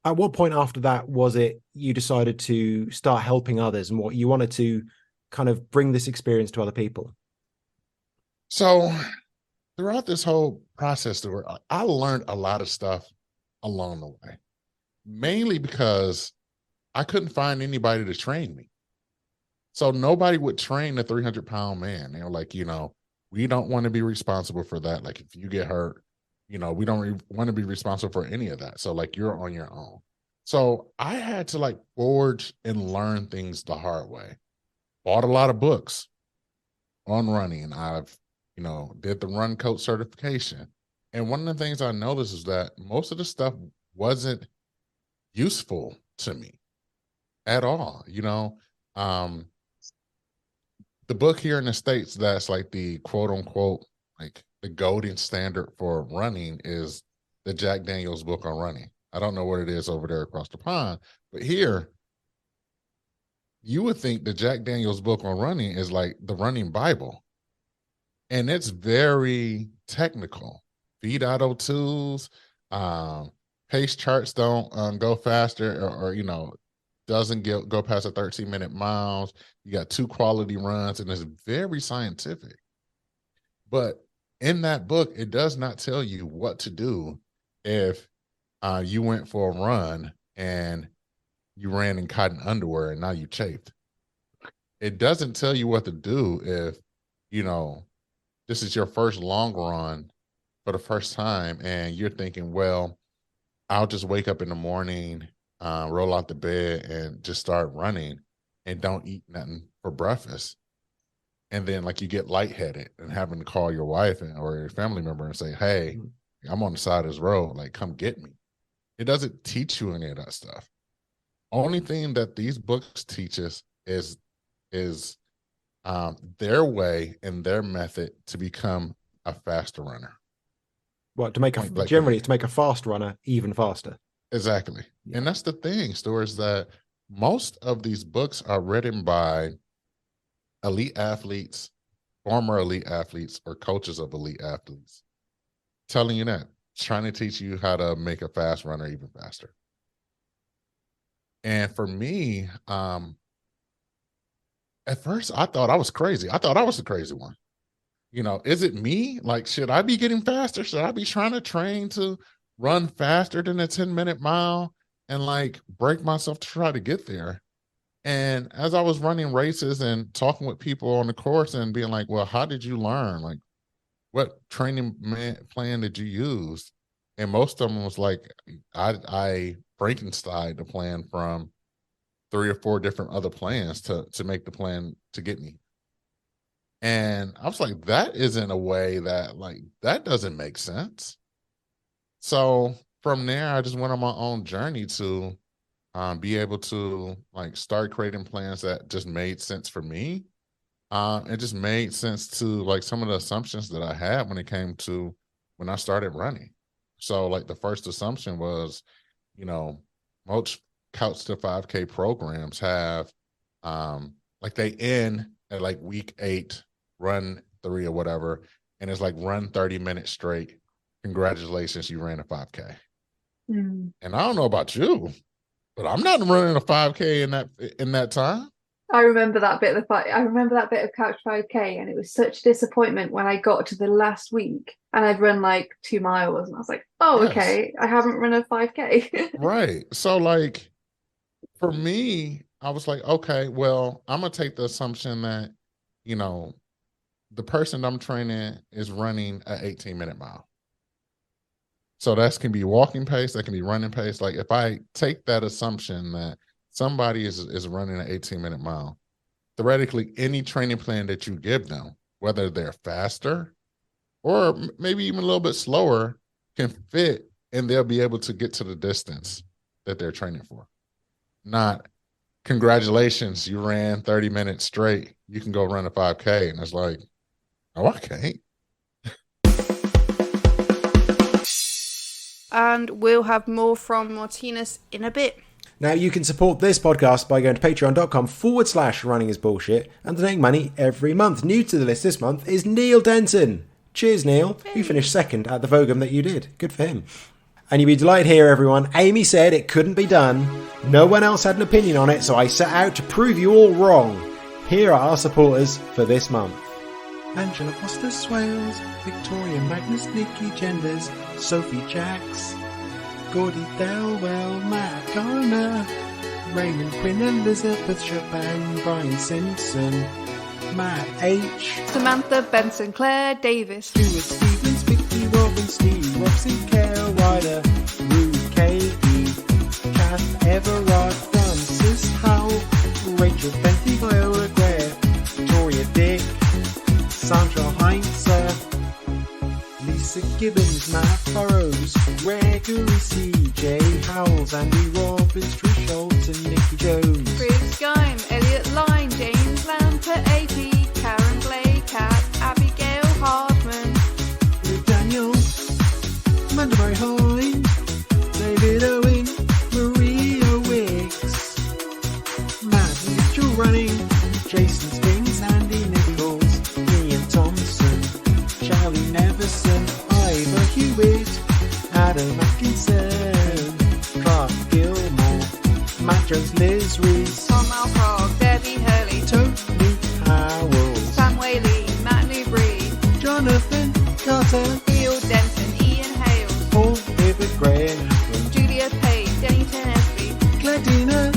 Speaker 1: At what point after that was it you decided to start helping others and what you wanted to kind of bring this experience to other people?
Speaker 3: So throughout this whole process, I learned a lot of stuff along the way, mainly because I couldn't find anybody to train me. So nobody would train a 300-pound man. They were like, we don't want to be responsible for that. Like if you get hurt, we don't want to be responsible for any of that. So like you're on your own. So I had to like forge and learn things the hard way. Bought a lot of books on running. I've, did the run coach certification. And one of the things I noticed is that most of the stuff wasn't useful to me at all. Um, the book here in the States that's like the quote unquote, like the golden standard for running is the Jack Daniels book on running. I don't know what it is over there across the pond, but here you would think the Jack Daniels book on running is like the running Bible. And it's very technical. Feed auto tools, pace charts don't go faster or doesn't go past a 13-minute miles. You got 2 quality runs, and it's very scientific. But in that book, it does not tell you what to do if you went for a run and you ran in cotton underwear and now you chafed. It doesn't tell you what to do if, this is your first long run for the first time and you're thinking, well, I'll just wake up in the morning, roll out the bed and just start running and don't eat nothing for breakfast. And then like you get lightheaded and having to call your wife or your family member and say, hey, I'm on the side of this road, like come get me. It doesn't teach you any of that stuff. Only thing that these books teach us is their way and their method to become a faster runner.
Speaker 1: What to make generally to make a fast runner even faster.
Speaker 3: Exactly. Yeah. And that's the thing, Stuart, is that most of these books are written by elite athletes, former elite athletes, or coaches of elite athletes, telling you that, trying to teach you how to make a fast runner even faster. And for me, at first I thought I was crazy. I thought I was the crazy one. Is it me? Like, should I be getting faster? Should I be trying to train to run faster than a 10-minute mile and like break myself to try to get there? And as I was running races and talking with people on the course and being like, well, how did you learn? Like, what training plan did you use? And most of them was like, I Frankenstein the plan from 3 or 4 different other plans to make the plan to get me. And I was like, that isn't a way that doesn't make sense. So from there, I just went on my own journey to be able to like start creating plans that just made sense for me. It just made sense to like some of the assumptions that I had when it came to when I started running. So like the first assumption was, most Couch to 5K programs have like they end at like week 8, run 3 or whatever, and it's like run 30 minutes straight. Congratulations, you ran a 5K. And I don't know about you, but I'm not running a 5K in that time.
Speaker 2: I remember that bit of Couch 5K, and it was such a disappointment when I got to the last week and I'd run like 2 miles, and I was like, oh, yes. Okay, I haven't run a 5K.
Speaker 3: Right. So like for me, I was like, okay, well, I'm gonna take the assumption that, the person I'm training is running an 18-minute mile. So that can be walking pace, that can be running pace. Like if I take that assumption that somebody is running an 18-minute mile, theoretically, any training plan that you give them, whether they're faster or maybe even a little bit slower can fit, and they'll be able to get to the distance that they're training for. Not, congratulations, you ran 30 minutes straight. You can go run a 5K. And it's like, oh, I can't.
Speaker 2: And we'll have more from Martinus in a bit.
Speaker 1: Now, you can support this podcast by going to patreon.com/runningisbullshit and donating money every month. New to the list this month is Neil Denton. Cheers, Neil.
Speaker 2: Hey.
Speaker 1: You finished second at the Vogum that you did. Good for him. And you'll be delighted here, everyone. Amy said it couldn't be done. No one else had an opinion on it, so I set out to prove you all wrong. Here are our supporters for this month. Angela Foster Swales, Victoria Magnus, Nikki Genders, Sophie Jacks, Gordy Delwell, Matt Garner, Raymond Quinn, Elizabeth Chopin, Brian Simpson, Matt H,
Speaker 2: Samantha Benson, Claire Davis,
Speaker 1: Stuart Stevens, Vicky Robin, Steve Roxy, Kale Ryder, Ruth Katie, Kath Everard, Francis Howell, Rachel Bentley, Viola Greer, Victoria Dick, Sandra Heinzer, Lisa Gibbons, Matt Burrows, Gregory C.J. Howells, Andy Robbins, Trish Schultz and Nikki Jones.
Speaker 2: Chris Geim, Elliot Line, James Lampert, AP, Karen Blake, Abigail Hardman,
Speaker 1: Luke Daniel, Amanda Murray Hind, David Owen, Maria Wicks, Matt Mitchell Running, Jason Spings, Andy Nichols, Ian Thompson, Charlie Neverson, Ivor Hewitt, Adam Atkinson, Clark Gilmore, Matt Jones, Liz Reese,
Speaker 2: Tom Alcrog, Debbie Hurley,
Speaker 1: Tony Howell,
Speaker 2: Sam Whaley, Matt Newbury,
Speaker 1: Jonathan Carter,
Speaker 2: Neil Denton, Ian Hales,
Speaker 1: Paul Hibbert, Graham Hackman,
Speaker 2: Julia Page, Denny Tenesby,
Speaker 1: Gladina,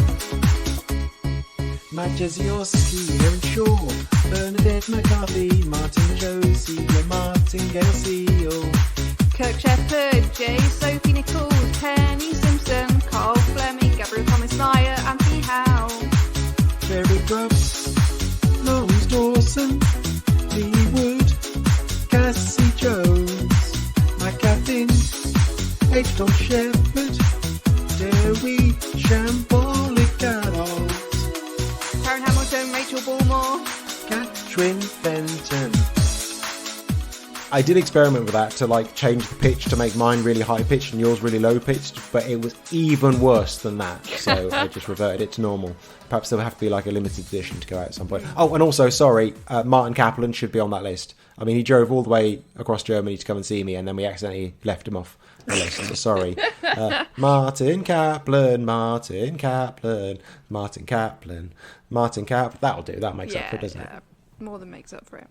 Speaker 1: Matt Jezioski, Aaron Shaw, Bernadette McCarthy, Martin Josie, Martin Gale Seal,
Speaker 2: Kirk Shepherd, Jay, Sophie Nichols, Penny Simpson, Carl Fleming, Gabriel Thomas Nyer, Anthony Howe,
Speaker 1: Jerry Grubbs, Lawrence Dawson, Lee Wood, Cassie Jones, Mike Caffin, H. Tom Shepherd, Derry Shambolic Adult,
Speaker 2: Karen Hamilton, Rachel Bullmore,
Speaker 1: Catherine Fenton. I did experiment with that to like change the pitch to make mine really high pitched and yours really low pitched, but it was even worse than that. So I just reverted it to normal. Perhaps there'll have to be like a limited edition to go out at some point. Oh, and also, sorry, Martin Kaplan should be on that list. I mean, he drove all the way across Germany to come and see me, and then we accidentally left him off the list. So sorry. Martin Kaplan, Martin Kaplan, Martin Kaplan, Martin Kaplan. That'll do. That makes up for it, doesn't it?
Speaker 2: More than makes up for it.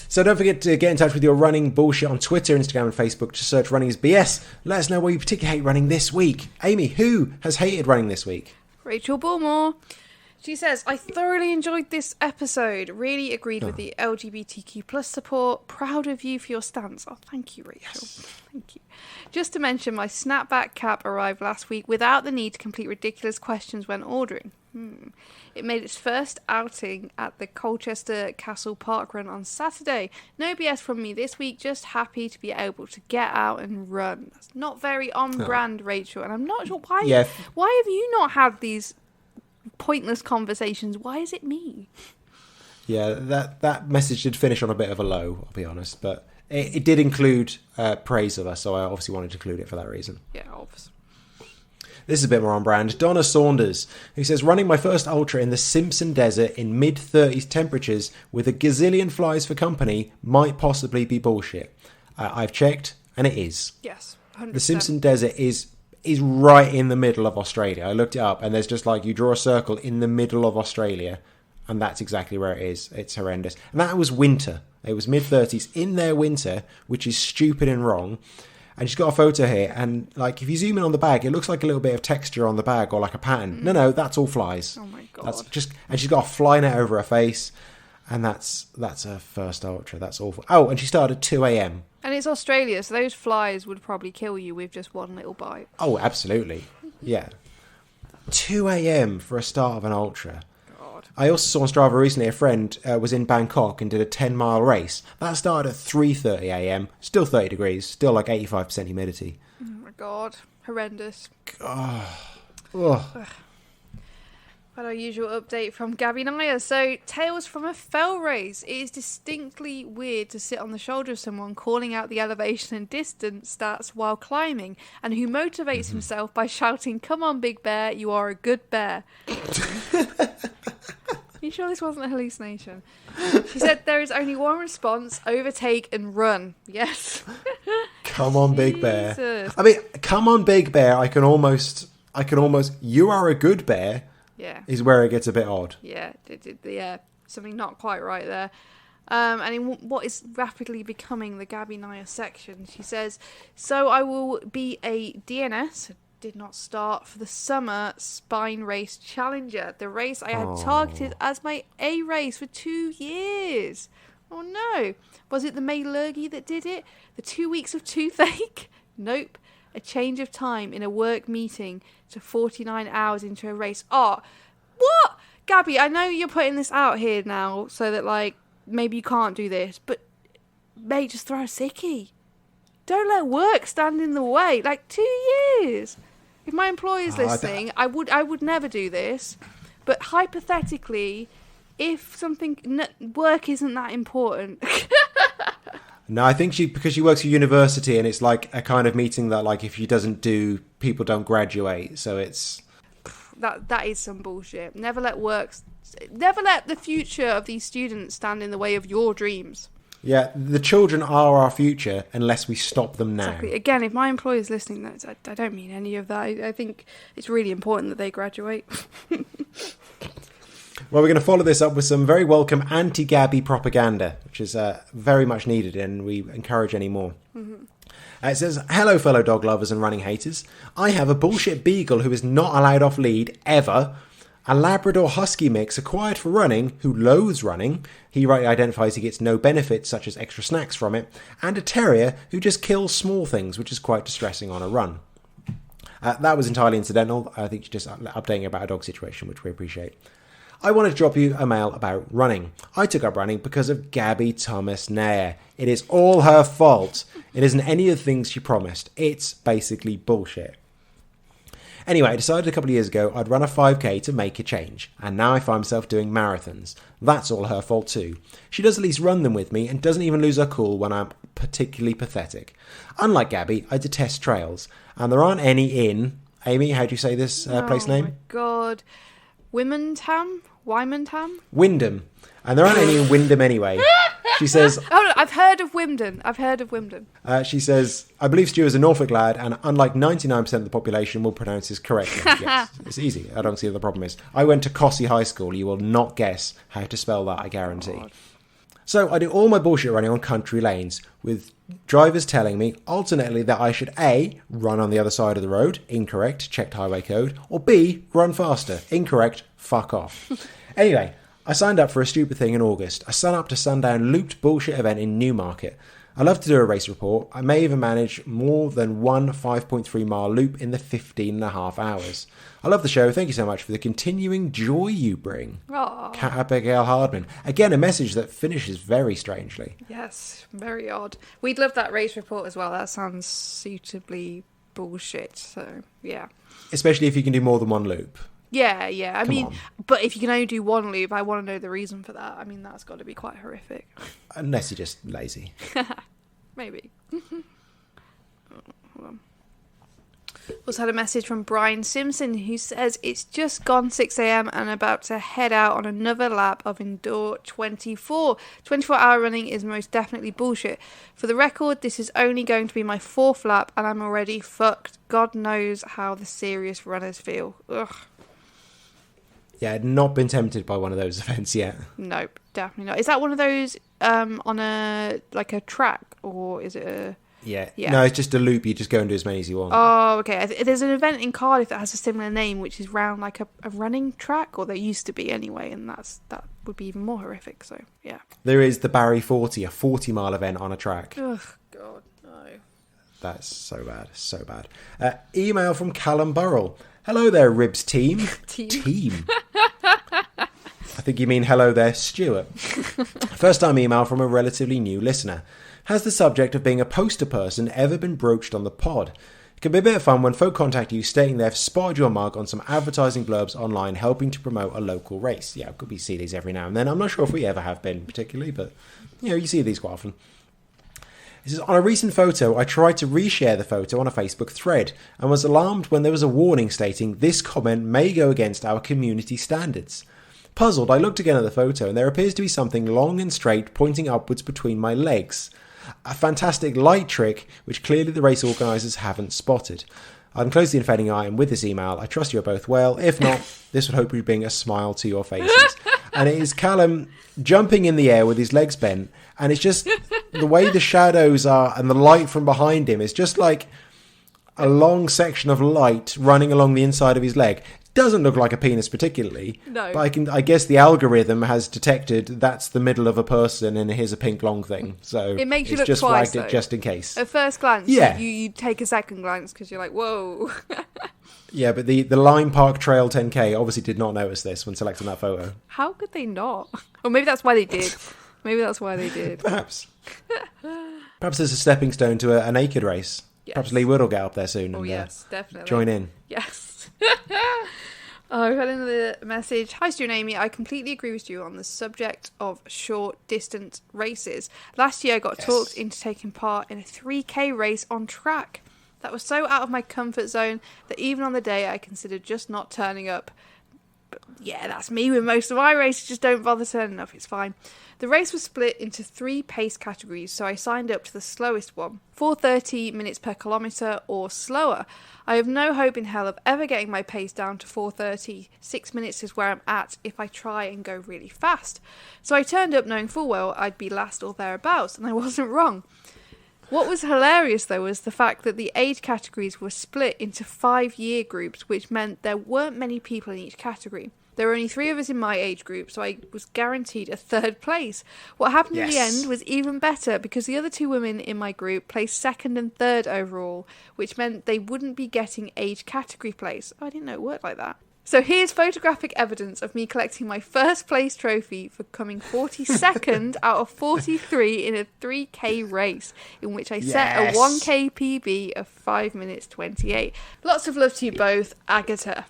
Speaker 1: So don't forget to get in touch with your running bullshit on Twitter, Instagram and Facebook. Just search Running is BS. Let us know why you particularly hate running this week. Amy, who has hated running this week?
Speaker 2: Rachel Bullmore. She says, I thoroughly enjoyed this episode. Really agreed with the LGBTQ plus support. Proud of you for your stance. Oh, thank you, Rachel. Yes. Thank you. Just to mention, my snapback cap arrived last week without the need to complete ridiculous questions when ordering. It made its first outing at the Colchester Castle Park Run on Saturday. No BS from me this week, just happy to be able to get out and run. That's not very on brand, Rachel, and I'm not sure why.
Speaker 1: Yeah.
Speaker 2: Why have you not had these pointless conversations? Why is it me?
Speaker 1: Yeah, that message did finish on a bit of a low, I'll be honest, but it did include praise of us, so I obviously wanted to include it for that reason.
Speaker 2: Yeah, obviously.
Speaker 1: This is a bit more on brand. Donna Saunders, who says, running my first ultra in the Simpson Desert in mid-30s temperatures with a gazillion flies for company might possibly be bullshit. I've checked, and it is.
Speaker 2: Yes, 100%.
Speaker 1: The Simpson Desert is right in the middle of Australia. I looked it up, and there's just like, you draw a circle in the middle of Australia, and that's exactly where it is. It's horrendous. And that was winter. It was mid-30s in their winter, which is stupid and wrong. And she's got a photo here, and like if you zoom in on the bag, it looks like a little bit of texture on the bag or like a pattern. No, that's all flies.
Speaker 2: Oh my god!
Speaker 1: That's just, and she's got a fly net over her face, and that's her first ultra. That's awful. Oh, and she started at 2 a.m.
Speaker 2: And it's Australia, so those flies would probably kill you with just one little bite.
Speaker 1: Oh, absolutely. Yeah, 2 a.m. for a start of an ultra.
Speaker 2: God.
Speaker 1: I also saw on Strava recently a friend was in Bangkok and did a 10-mile race. That started at 3:30 a.m. Still 30 degrees, still like 85% humidity.
Speaker 2: Oh my God, horrendous.
Speaker 1: Ugh.
Speaker 2: But our usual update from Gabby Naya. So, tales from a fell race. It is distinctly weird to sit on the shoulder of someone calling out the elevation and distance stats while climbing, and who motivates himself by shouting, "Come on, Big Bear, you are a good bear." You sure this wasn't a hallucination? She said there is only one response: overtake and run. Yes.
Speaker 1: Come on, Big Bear.
Speaker 2: Jesus.
Speaker 1: I mean, come on, Big Bear. I can almost. You are a good bear.
Speaker 2: Yeah.
Speaker 1: Is where it gets a bit odd.
Speaker 2: Yeah, something not quite right there. And in what is rapidly becoming the Gabby Naya section, she says, "So I will be a DNS, did not start, for the summer Spine Race Challenger, the race I had targeted as my A race for 2 years." Oh no. Was it the May Lurgy that did it? The 2 weeks of toothache? Nope. A change of time in a work meeting to 49 hours into a race. Oh, what? Gabby, I know you're putting this out here now so that, like, maybe you can't do this, but, mate, just throw a sickie. Don't let work stand in the way. Like, 2 years. If my employer's listening, I would never do this. But hypothetically, if work isn't that important...
Speaker 1: No, I think because she works at university and it's like a kind of meeting that, like, if she doesn't do, people don't graduate. So it's...
Speaker 2: That is some bullshit. Never let the future of these students stand in the way of your dreams.
Speaker 1: Yeah, the children are our future unless we stop them now.
Speaker 2: Exactly. Again, if my employer's listening, I don't mean any of that. I think it's really important that they graduate.
Speaker 1: Well, we're going to follow this up with some very welcome anti-Gabby propaganda, which is very much needed, and we encourage any more. Mm-hmm. It says, "Hello, fellow dog lovers and running haters. I have a bullshit beagle who is not allowed off lead, ever. A Labrador Husky mix acquired for running, who loathes running. He rightly identifies he gets no benefits, such as extra snacks from it. And a terrier who just kills small things, which is quite distressing on a run." That was entirely incidental. I think you're just updating about a dog situation, which we appreciate. "I wanted to drop you a mail about running. I took up running because of Gabby Thomas Nair. It is all her fault. It isn't any of the things she promised. It's basically bullshit. Anyway, I decided a couple of years ago I'd run a 5k to make a change, and now I find myself doing marathons. That's all her fault too. She does at least run them with me and doesn't even lose her cool when I'm particularly pathetic. Unlike Gabby, I detest trails, and there aren't any in..." Amy, how do you say this place name?
Speaker 2: Oh my God. Wymanham?
Speaker 1: Wyndham. And there aren't any in Wyndham anyway. She says...
Speaker 2: Oh, I've heard of Wymden.
Speaker 1: She says, "I believe Stu is a Norfolk lad, and unlike 99% of the population will pronounce this correctly." Yes, it's easy. I don't see what the problem is. "I went to Cossey High School. You will not guess how to spell that, I guarantee." God. "So I do all my bullshit running on country lanes, with drivers telling me alternately that I should A, run on the other side of the road, incorrect, checked highway code, or B, run faster, incorrect, fuck off. Anyway, I signed up for a stupid thing in August, a sun-up to sundown looped bullshit event in Newmarket. I love to do a race report. I may even manage more than one 5.3 mile loop in the 15 and a half hours. I love the show. Thank you so much for the continuing joy you bring." Cat Abigail Hardman. Again, a message that finishes very strangely.
Speaker 2: Yes, very odd. We'd love that race report as well. That sounds suitably bullshit. So, yeah.
Speaker 1: Especially if you can do more than one loop.
Speaker 2: Yeah. I mean,
Speaker 1: on.
Speaker 2: But if you can only do one loop, I want to know the reason for that. I mean, that's got to be quite horrific.
Speaker 1: Unless you're just lazy.
Speaker 2: Maybe. Hold on. Also had a message from Brian Simpson who says, "It's just gone 6 a.m. and about to head out on another lap of Endure 24. 24-hour running is most definitely bullshit. For the record, this is only going to be my 4th lap and I'm already fucked. God knows how the serious runners feel." Ugh.
Speaker 1: Yeah, I'd not been tempted by one of those events yet.
Speaker 2: Nope, definitely not. Is that one of those on a track, or is it a...
Speaker 1: Yeah. No, it's just a loop. You just go and do as many as you want.
Speaker 2: Oh, okay. There's an event in Cardiff that has a similar name, which is round like a running track, or there used to be anyway, and that would be even more horrific. So, yeah.
Speaker 1: There is the Barry 40, a 40-mile event on a track.
Speaker 2: Ugh, God, no.
Speaker 1: That's so bad. Email from Callum Burrell. "Hello there, Ribs team." Team. I think you mean hello there, Stuart. First time email from a relatively new listener. Has the subject of being a poster person ever been broached on the pod? It can be a bit of fun when folk contact you stating they've spotted your mug on some advertising blurbs online helping to promote a local race. Yeah, we see these every now and then. I'm not sure if we ever have been particularly, but you see these quite often. This is on a recent photo. I tried to reshare the photo on a Facebook thread and was alarmed when there was a warning stating this comment may go against our community standards. Puzzled, I looked again at the photo and there appears to be something long and straight pointing upwards between my legs. A fantastic light trick which clearly the race organisers haven't spotted. I'll enclose the offending item with this email. I trust you are both well. If not, this would hopefully bring a smile to your faces. And it is Callum jumping in the air with his legs bent. And it's just the way the shadows are and the light from behind him is just like a long section of light running along the inside of his leg. Doesn't look like a penis particularly.
Speaker 2: No.
Speaker 1: But I guess the algorithm has detected that's the middle of a person and here's a pink long thing. So
Speaker 2: it makes you
Speaker 1: it's
Speaker 2: look
Speaker 1: just
Speaker 2: twice,
Speaker 1: flagged it just in case.
Speaker 2: At first glance,
Speaker 1: yeah.
Speaker 2: you take a second glance because you're like, whoa.
Speaker 1: Yeah, but the Lime Park Trail 10K obviously did not notice this when selecting that photo.
Speaker 2: How could they not? Or maybe that's why they did. Maybe that's why they did.
Speaker 1: Perhaps. Perhaps there's a stepping stone to a naked race. Yes. Perhaps Lee Wood will get up there soon and
Speaker 2: yes, definitely.
Speaker 1: Join in.
Speaker 2: Yes. I've had another message. Hi, Stu and Amy. I completely agree with you on the subject of short distance races. Last year I got talked into taking part in a 3K race on track. That was so out of my comfort zone that even on the day I considered just not turning up. But yeah, that's me with most of my races. Just don't bother turning up. It's fine. The race was split into 3 pace categories, so I signed up to the slowest one, 4:30 minutes per kilometre or slower. I have no hope in hell of ever getting my pace down to 4:30. 6 minutes is where I'm at if I try and go really fast. So I turned up knowing full well I'd be last or thereabouts, and I wasn't wrong. What was hilarious, though, was the fact that the age categories were split into 5-year groups, which meant there weren't many people in each category. There were only 3 of us in my age group, so I was guaranteed a 3rd place. What happened in the end was even better, because the other 2 women in my group placed 2nd and 3rd overall, which meant they wouldn't be getting age category place. Oh, I didn't know it worked like that. So here's photographic evidence of me collecting my 1st place trophy for coming 42nd out of 43 in a 3K race, in which I set a 1K PB of 5 minutes 28. Lots of love to you both, Agatha.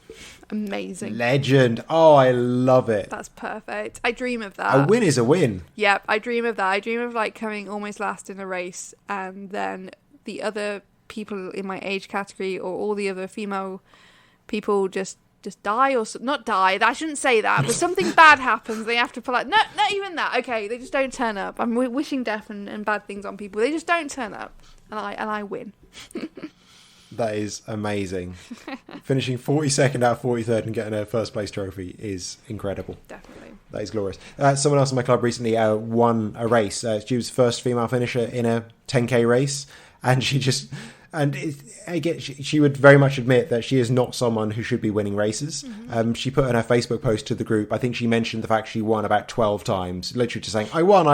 Speaker 2: Amazing.
Speaker 1: Legend. Oh, I love it.
Speaker 2: That's perfect. I dream of that.
Speaker 1: A win is a win.
Speaker 2: Yep, I dream of that. I dream of like coming almost last in a race and then the other people in my age category or all the other female people just die or not die. I shouldn't say that, but something bad happens. They have to pull out. No, not even that. Okay, they just don't turn up. I'm wishing death and bad things on people. They just don't turn up, and I win.
Speaker 1: That is amazing. Finishing 42nd out of 43rd and getting a 1st place trophy is incredible.
Speaker 2: Definitely.
Speaker 1: That is glorious. Someone else in my club recently won a race. She was the first female finisher in a 10K race, and she just... And again, she would very much admit that she is not someone who should be winning races. Mm-hmm. She put in her Facebook post to the group, I think she mentioned the fact she won about 12 times, literally just saying, I won.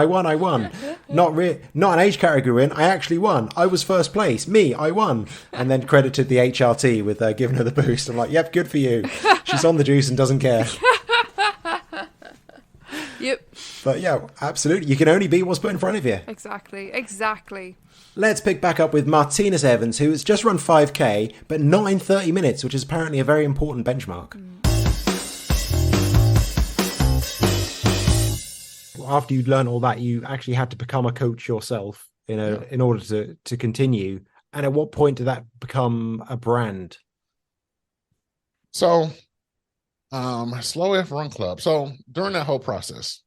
Speaker 1: Not an age category win, I actually won. I was 1st place. Me, I won. And then credited the HRT with giving her the boost. I'm like, yep, good for you. She's on the juice and doesn't care.
Speaker 2: Yep.
Speaker 1: But yeah, absolutely. You can only beat what's put in front of you.
Speaker 2: Exactly.
Speaker 1: Let's pick back up with Martinus Evans, who has just run 5K, but not in 30 minutes, which is apparently a very important benchmark. After you'd learned all that, you actually had to become a coach yourself in order to continue. And at what point did that become a brand?
Speaker 3: So, Slow F Run Club. So during that whole process,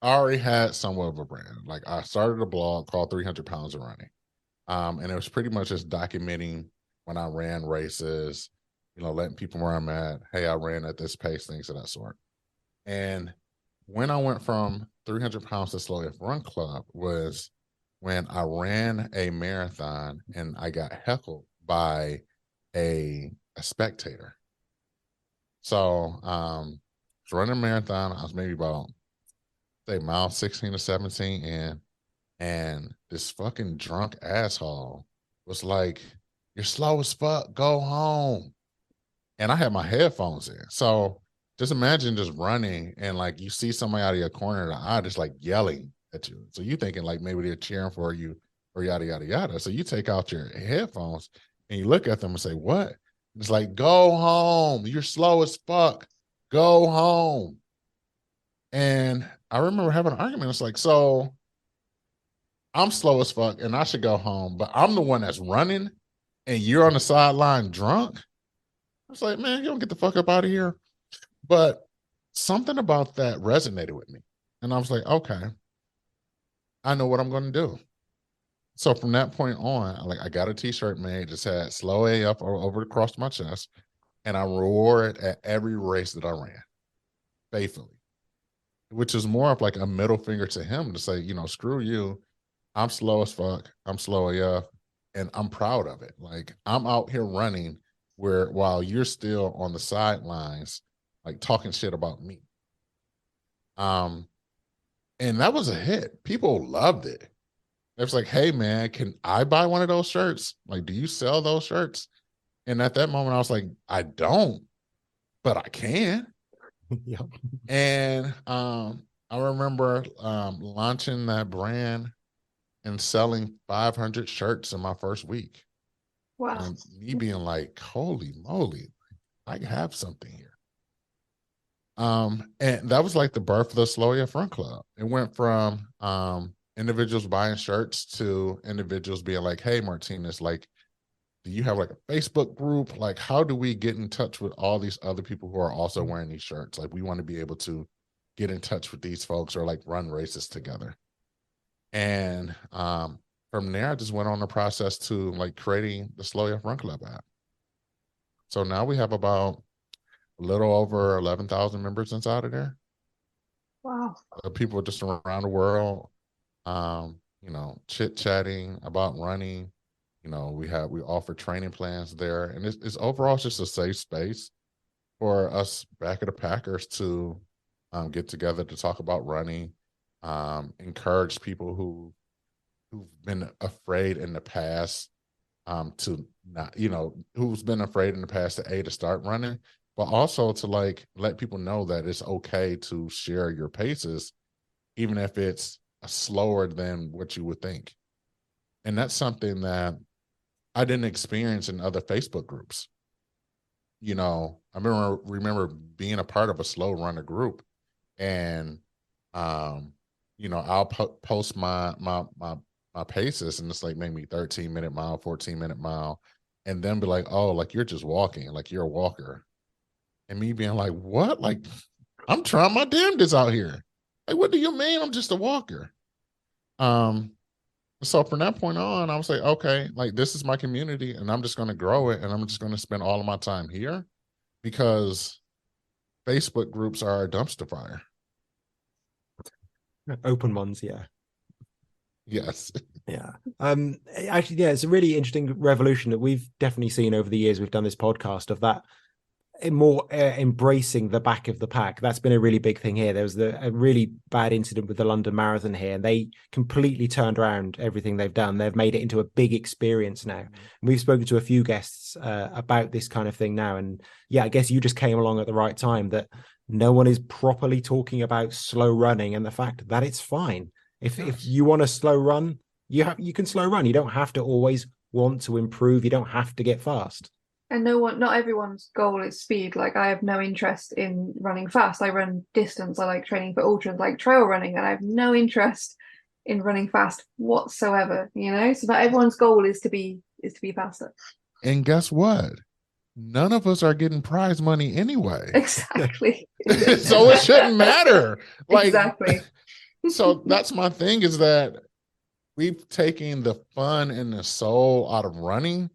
Speaker 3: I already had somewhat of a brand. Like I started a blog called 300 Pounds of Running. And it was pretty much just documenting when I ran races, letting people where I'm at. Hey, I ran at this pace, things of that sort. And when I went from 300 pounds to Slow F Run Club was when I ran a marathon and I got heckled by a spectator. So I was running a marathon. I was maybe about mile 16 or 17 in, and this fucking drunk asshole was like, you're slow as fuck, go home. And I had my headphones in. So just imagine just running and like you see somebody out of your corner of the eye just like yelling at you. So you thinking like maybe they're cheering for you or yada, yada, yada. So you take out your headphones and you look at them and say, what? It's like, go home. You're slow as fuck. Go home. And I remember having an argument. It's like, so I'm slow as fuck and I should go home, but I'm the one that's running and you're on the sideline drunk. I was like, man, you don't get the fuck up out of here. But something about that resonated with me. And I was like, okay, I know what I'm going to do. So from that point on, like I got a t-shirt made, just had slow AF over across my chest, and I wore it at every race that I ran faithfully, which is more of like a middle finger to him to say, you know, screw you. I'm slow as fuck. I'm slow AF, and I'm proud of it. Like I'm out here running while you're still on the sidelines, like talking shit about me. And that was a hit. People loved it. It was like, hey man, can I buy one of those shirts? Like, do you sell those shirts? And at that moment, I was like, I don't, but I can.
Speaker 1: Yep.
Speaker 3: And I remember launching that brand and selling 500 shirts in my first week.
Speaker 2: Wow.
Speaker 3: And me being like, holy moly, I have something here. And that was like the birth of the Slow AF Run Club. It went from individuals buying shirts to individuals being like, hey, Martinus, like, do you have like a Facebook group? Like, how do we get in touch with all these other people who are also wearing these shirts? Like, we want to be able to get in touch with these folks or like run races together. And from there, I just went on the process to like creating the Slow AF Run Club app. So now we have about a little over 11,000 members inside of there.
Speaker 2: Wow.
Speaker 3: People just around the world, you know, chit-chatting about running. You know, we offer training plans there, and it's overall just a safe space for us back at the Packers to get together to talk about running, encourage people who've been afraid in the past to not, you know, who's been afraid in the past to start running, but also to like let people know that it's okay to share your paces, even if it's slower than what you would think. And that's something that I didn't experience in other Facebook groups. You know, I remember being a part of a slow runner group, and you know, I'll post my paces, and it's like maybe 13-minute mile, 14-minute mile, and then be like, oh, like you're just walking, like you're a walker. And me being like, what? Like, I'm trying my damnedest out here. Like, what do you mean I'm just a walker? So from that point on, I was like, okay, like this is my community and I'm just going to grow it. And I'm just going to spend all of my time here because Facebook groups are a dumpster fire.
Speaker 1: Open ones, yeah.
Speaker 3: Yes.
Speaker 1: Yeah. Actually, yeah, it's a really interesting revolution that we've definitely seen over the years. We've done this podcast of that more embracing the back of the pack. That's been a really big thing here. There was a really bad incident with the London Marathon here, and they completely turned around everything they've done. They've made it into a big experience now. And we've spoken to a few guests about this kind of thing now. And yeah, I guess you just came along at the right time, that no one is properly talking about slow running and the fact that it's fine. If you want to slow run, you can slow run. You don't have to always want to improve. You don't have to get fast.
Speaker 2: And not everyone's goal is speed. Like I have no interest in running fast. I run distance. I like training for ultras, like trail running, and I have no interest in running fast whatsoever, you know? So not everyone's goal is to be faster.
Speaker 3: And guess what? None of us are getting prize money anyway.
Speaker 2: Exactly.
Speaker 3: So it shouldn't matter. Like, exactly. So that's my thing, is that we've taken the fun and the soul out of running.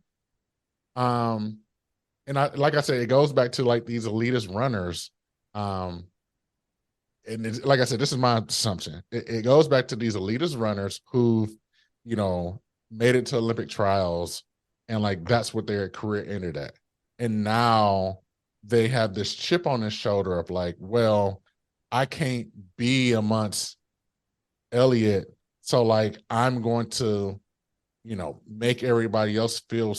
Speaker 3: And like I said, it goes back to like these elitist runners. And like I said, this is my assumption. It goes back to these elitist runners who, you know, made it to Olympic trials, and like that's what their career ended at. And now they have this chip on their shoulder of like, well, I can't be amongst Elliot, so like I'm going to, you know, make everybody else feel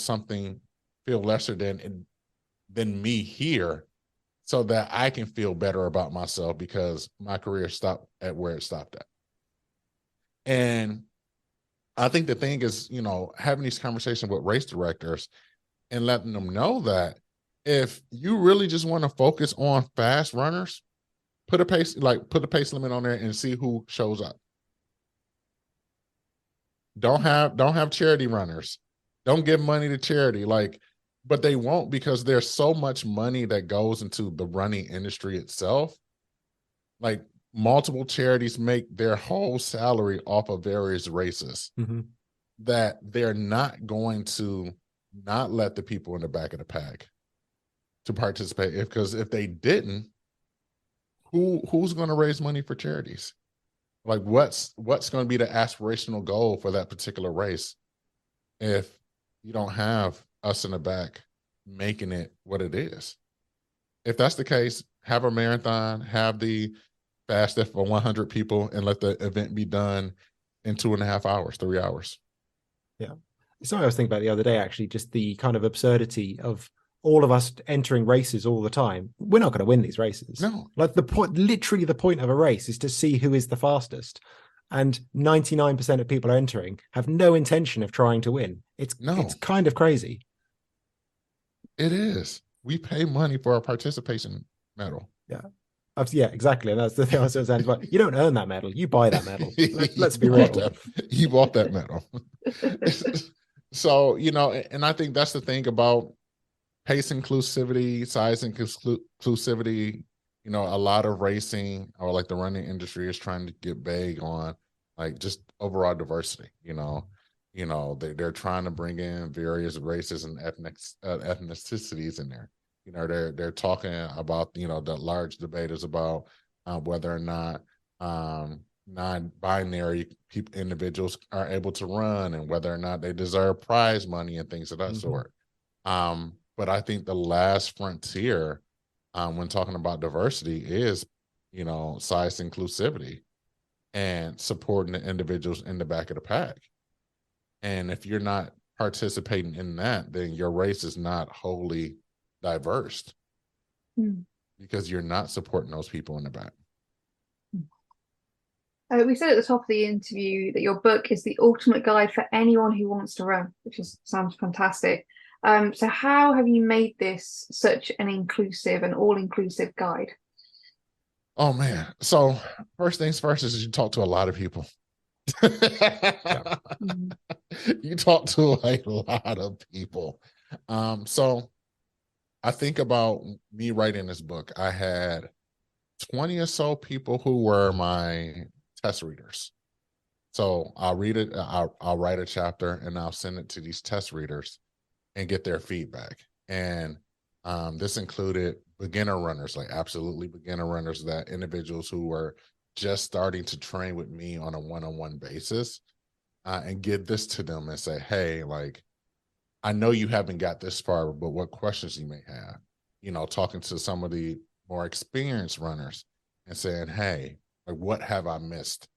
Speaker 3: lesser than me here, so that I can feel better about myself because my career stopped at where it stopped at. And I think the thing is, having these conversations with race directors and letting them know that if you really just want to focus on fast runners, put a pace limit on there and see who shows up. Don't have charity runners. Don't give money to charity. But they won't, because there's so much money that goes into the running industry itself. Like, multiple charities make their whole salary off of various races, that they're not going to not let the people in the back of the pack to participate. Because if they didn't, who's going to raise money for charities? Like, what's going to be the aspirational goal for that particular race if you don't have us in the back making it what it is? If that's the case, have a marathon, have the fastest for 100 people, and let the event be done in 2.5 hours, 3 hours.
Speaker 1: Yeah. It's something I was thinking about the other day, actually, just the kind of absurdity of all of us entering races all the time. We're not going to win these races.
Speaker 3: No.
Speaker 1: Like, literally the point of a race is to see who is the fastest. And 99% of people entering have no intention of trying to win. It's kind of crazy.
Speaker 3: It is. We pay money for a participation medal.
Speaker 1: Yeah. Yeah, exactly. And that's the thing I was saying. But you don't earn that medal. You buy that medal. Let's be real.
Speaker 3: You bought that medal. So, and I think that's the thing about pace inclusivity, size inclusivity. A lot of racing, or like the running industry, is trying to get vague on like just overall diversity. They're trying to bring in various races and ethnicities in there. They're talking about, the large debate is about whether or not non-binary individuals are able to run, and whether or not they deserve prize money and things of that sort. But I think the last frontier when talking about diversity is, size inclusivity and supporting the individuals in the back of the pack. And if you're not participating in that, then your race is not wholly diverse, because you're not supporting those people in the back.
Speaker 2: We said at the top of the interview that your book is the ultimate guide for anyone who wants to run, which sounds fantastic. So how have you made this such an inclusive and all-inclusive guide?
Speaker 3: Oh man. So first things first is you talk to a lot of people. You talk to a lot of people. So I think about me writing this book. I had 20 or so people who were my test readers. So I'll read it, I'll write a chapter, and I'll send it to these test readers and get their feedback. And this included beginner runners, like absolutely beginner runners, that individuals who were just starting to train with me on a one-on-one basis, and give this to them and say, hey, like, I know you haven't got this far, but what questions you may have, talking to some of the more experienced runners and saying, hey, like, what have I missed?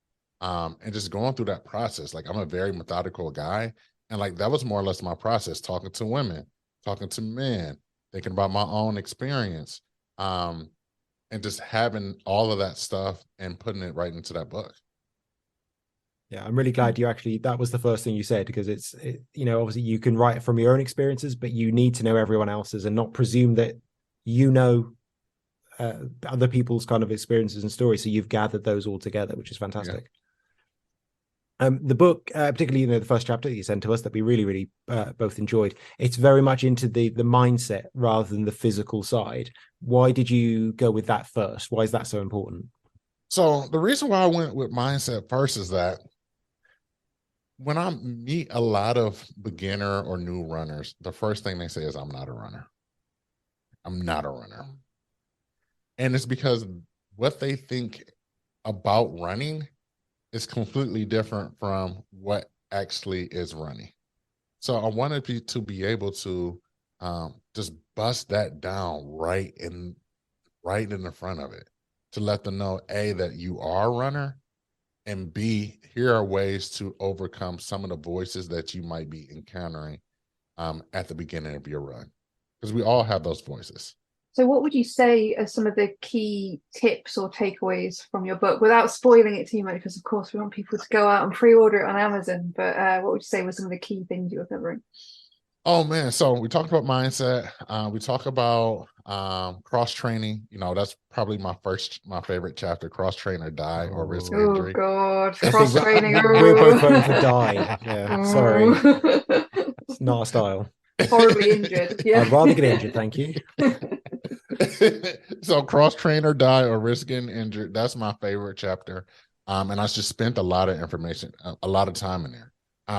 Speaker 3: And just going through that process. Like, I'm a very methodical guy. And like, that was more or less my process, talking to women, talking to men, thinking about my own experience, and just having all of that stuff and putting it right into that book.
Speaker 1: Yeah, I'm really glad that was the first thing you said, because obviously you can write from your own experiences, but you need to know everyone else's and not presume that other people's kind of experiences and stories. So you've gathered those all together, which is fantastic. Yeah. The book, particularly the first chapter that you sent to us, that we really, really both enjoyed, it's very much into the mindset rather than the physical side. Why did you go with that first? Why is that so important?
Speaker 3: So the reason why I went with mindset first is that when I meet a lot of beginner or new runners, the first thing they say is, I'm not a runner. I'm not a runner. And it's because what they think about running is completely different from what actually is running. So I wanted to be able to just bust that down right in the front of it, to let them know, A, that you are a runner, and B, here are ways to overcome some of the voices that you might be encountering at the beginning of your run, because we all have those voices.
Speaker 2: So what would you say are some of the key tips or takeaways from your book without spoiling it too much? Because of course we want people to go out and pre-order it on Amazon. But what would you say were some of the key things you were covering?
Speaker 3: Oh man, so we talked about mindset. We talk about cross training. That's probably my favorite chapter: cross train or die or risk
Speaker 2: Oh
Speaker 3: injury.
Speaker 2: God,
Speaker 1: I think
Speaker 2: cross training.
Speaker 1: we're both voting for die. Yeah, sorry. It's not a style.
Speaker 2: Horribly injured. Yeah.
Speaker 1: I'd rather get injured, thank you.
Speaker 3: So cross train or die or risk getting injured. That's my favorite chapter. And I just spent a lot of information, a lot of time in there.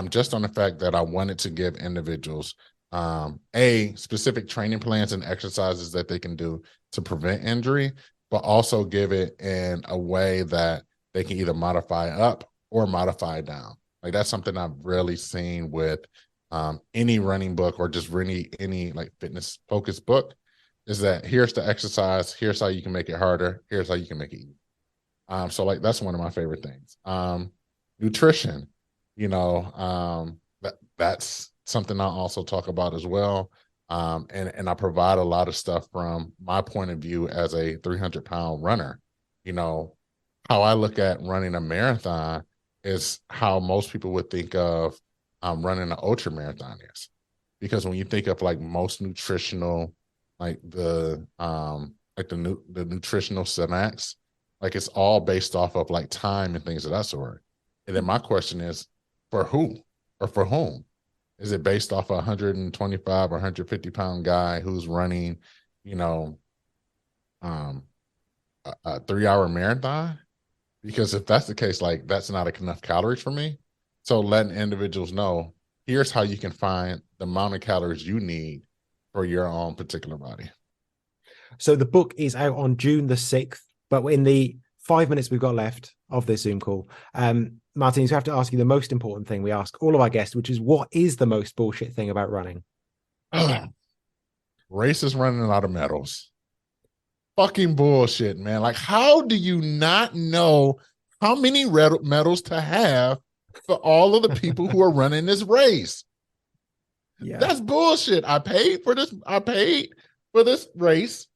Speaker 3: Just on the fact that I wanted to give individuals specific training plans and exercises that they can do to prevent injury, but also give it in a way that they can either modify up or modify down. Like that's something I've really seen with any running book or just really any like fitness focused book, is that here's the exercise, here's how you can make it harder, here's how you can make it easy. So like that's one of my favorite things. Nutrition, that's something I also talk about as well. And I provide a lot of stuff from my point of view as a 300-pound runner. How I look at running a marathon is how most people would think of running an ultra marathon is. Because when you think of like most nutritional, like the nutritional snacks, like it's all based off of like time and things of that sort. And then my question is, for who or for whom? Is it based off a 125 or 150-pound guy who's running, a 3-hour marathon? Because if that's the case, like that's not enough calories for me. So letting individuals know, here's how you can find the amount of calories you need for your own particular body.
Speaker 1: So the book is out on June the 6th, but in the 5 minutes we've got left of this Zoom call, Martinus, we have to ask you the most important thing we ask all of our guests, which is, what is the most bullshit thing about running?
Speaker 3: Races running out of medals. Fucking bullshit, man. Like, how do you not know how many medals to have for all of the people who are running this race?
Speaker 1: Yeah,
Speaker 3: that's bullshit. I paid for this race,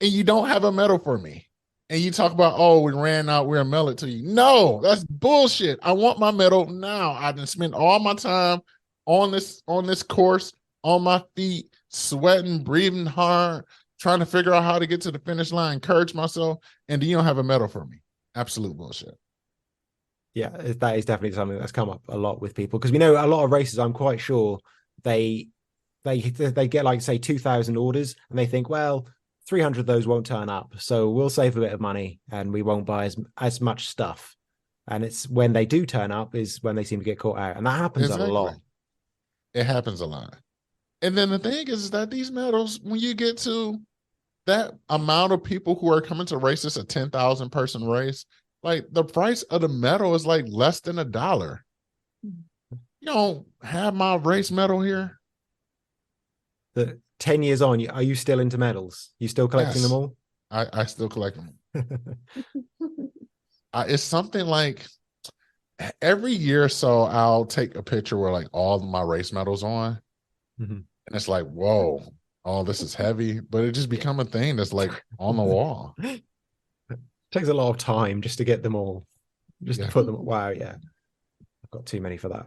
Speaker 3: and you don't have a medal for me. And you talk about, oh, we ran out, we'll mail it to you. No, that's bullshit. I want my medal now. I've been spending all my time on this course, on my feet, sweating, breathing hard, trying to figure out how to get to the finish line, encourage myself, and you don't have a medal for me. Absolute bullshit.
Speaker 1: Yeah, that is definitely something that's come up a lot with people, because we know a lot of races, I'm quite sure they get like, say, 2,000 orders, and they think, well, 300 of those won't turn up, so we'll save a bit of money and we won't buy as much stuff. And it's when they do turn up is when they seem to get caught out, and that happens a lot.
Speaker 3: It happens a lot. And then the thing is that these medals, when you get to that amount of people who are coming to race this, a 10,000 person race, like the price of the medal is like less than $1. You don't have my race medal here.
Speaker 1: The 10 years on, are you still into medals? You still collecting them all?
Speaker 3: I still collect them. It's something like every year or so I'll take a picture where like all of my race medals on, and it's like, whoa, oh, this is heavy, but it just become a thing that's like on the wall.
Speaker 1: It takes a lot of time just to get them all, to put them. Wow, yeah, I've got too many for that.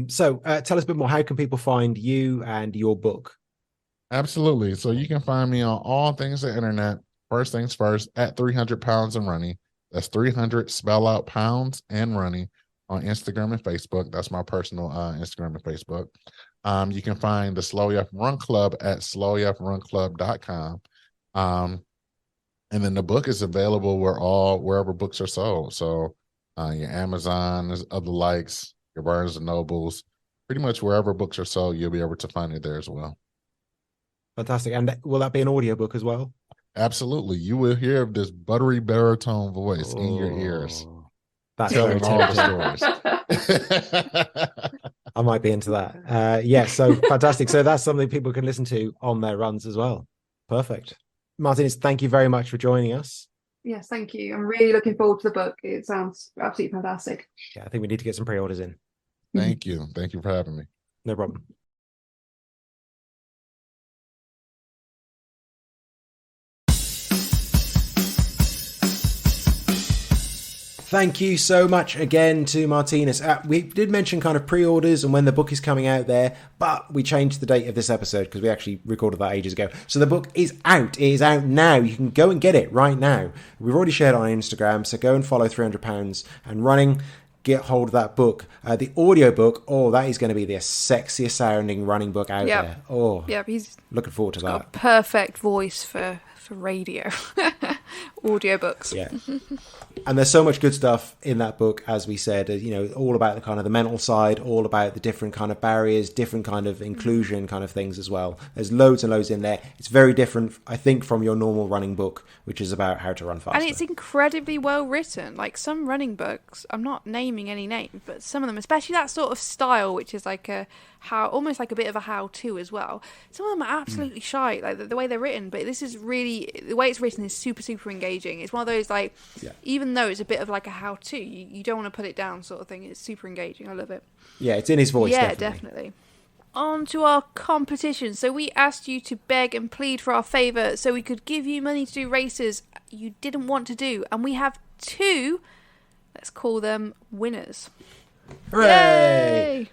Speaker 1: So tell us a bit more. How can people find you and your book?
Speaker 3: Absolutely. So you can find me on all things the internet. First things first, at 300 pounds and running. That's 300 spell out pounds and running on Instagram and Facebook. That's my personal Instagram and Facebook. You can find the Slow AF Run Club at slowafrunclub.com. And then the book is available wherever books are sold. So your Amazon, of the likes, your Barnes and Nobles, pretty much wherever books are sold, you'll be able to find it there as well.
Speaker 1: Fantastic. And will that be an audiobook as well?
Speaker 3: Absolutely. You will hear this buttery baritone voice in your ears.
Speaker 1: That's
Speaker 3: telling all the
Speaker 1: stories. I might be into that. Yeah, so fantastic. So that's something people can listen to on their runs as well. Perfect. Martinus, thank you very much for joining us.
Speaker 2: Yes, thank you. I'm really looking forward to the book. It sounds absolutely fantastic.
Speaker 1: Yeah, I think we need to get some pre-orders in.
Speaker 3: Thank you. Thank you for having me.
Speaker 1: No problem. Thank you so much again to Martinus. We did mention kind of pre-orders and when the book is coming out there, but we changed the date of this episode because we actually recorded that ages ago. So the book is out. It is out now. You can go and get it right now. We've already shared it on Instagram, so go and follow 300 Pounds and Running. Get hold of that book. The audio book, that is going to be the sexiest sounding running book out there.
Speaker 2: He's
Speaker 1: looking forward to that.
Speaker 2: got a perfect voice for radio. Audiobooks.
Speaker 1: Yeah. And there's so much good stuff in that book, as we said, all about the kind of the mental side, all about the different kind of barriers, different kind of inclusion kind of things as well. There's loads and loads in there. It's very different, I think, from your normal running book, which is about how to run faster.
Speaker 2: And it's incredibly well written. Like some running books, I'm not naming any names, but some of them, especially that sort of style, which is like almost like a bit of a how-to as well. Some of them are absolutely shite, like the way they're written, but this is really, the way it's written is super, super engaging. It's one of those, like, even though it's a bit of like a how-to, you don't want to put it down sort of thing. It's super engaging. I love it.
Speaker 1: Yeah, it's in his voice,
Speaker 2: definitely. On to our competition. So we asked you to beg and plead for our favour so we could give you money to do races you didn't want to do. And we have 2, let's call them winners.
Speaker 1: Hooray! Yay!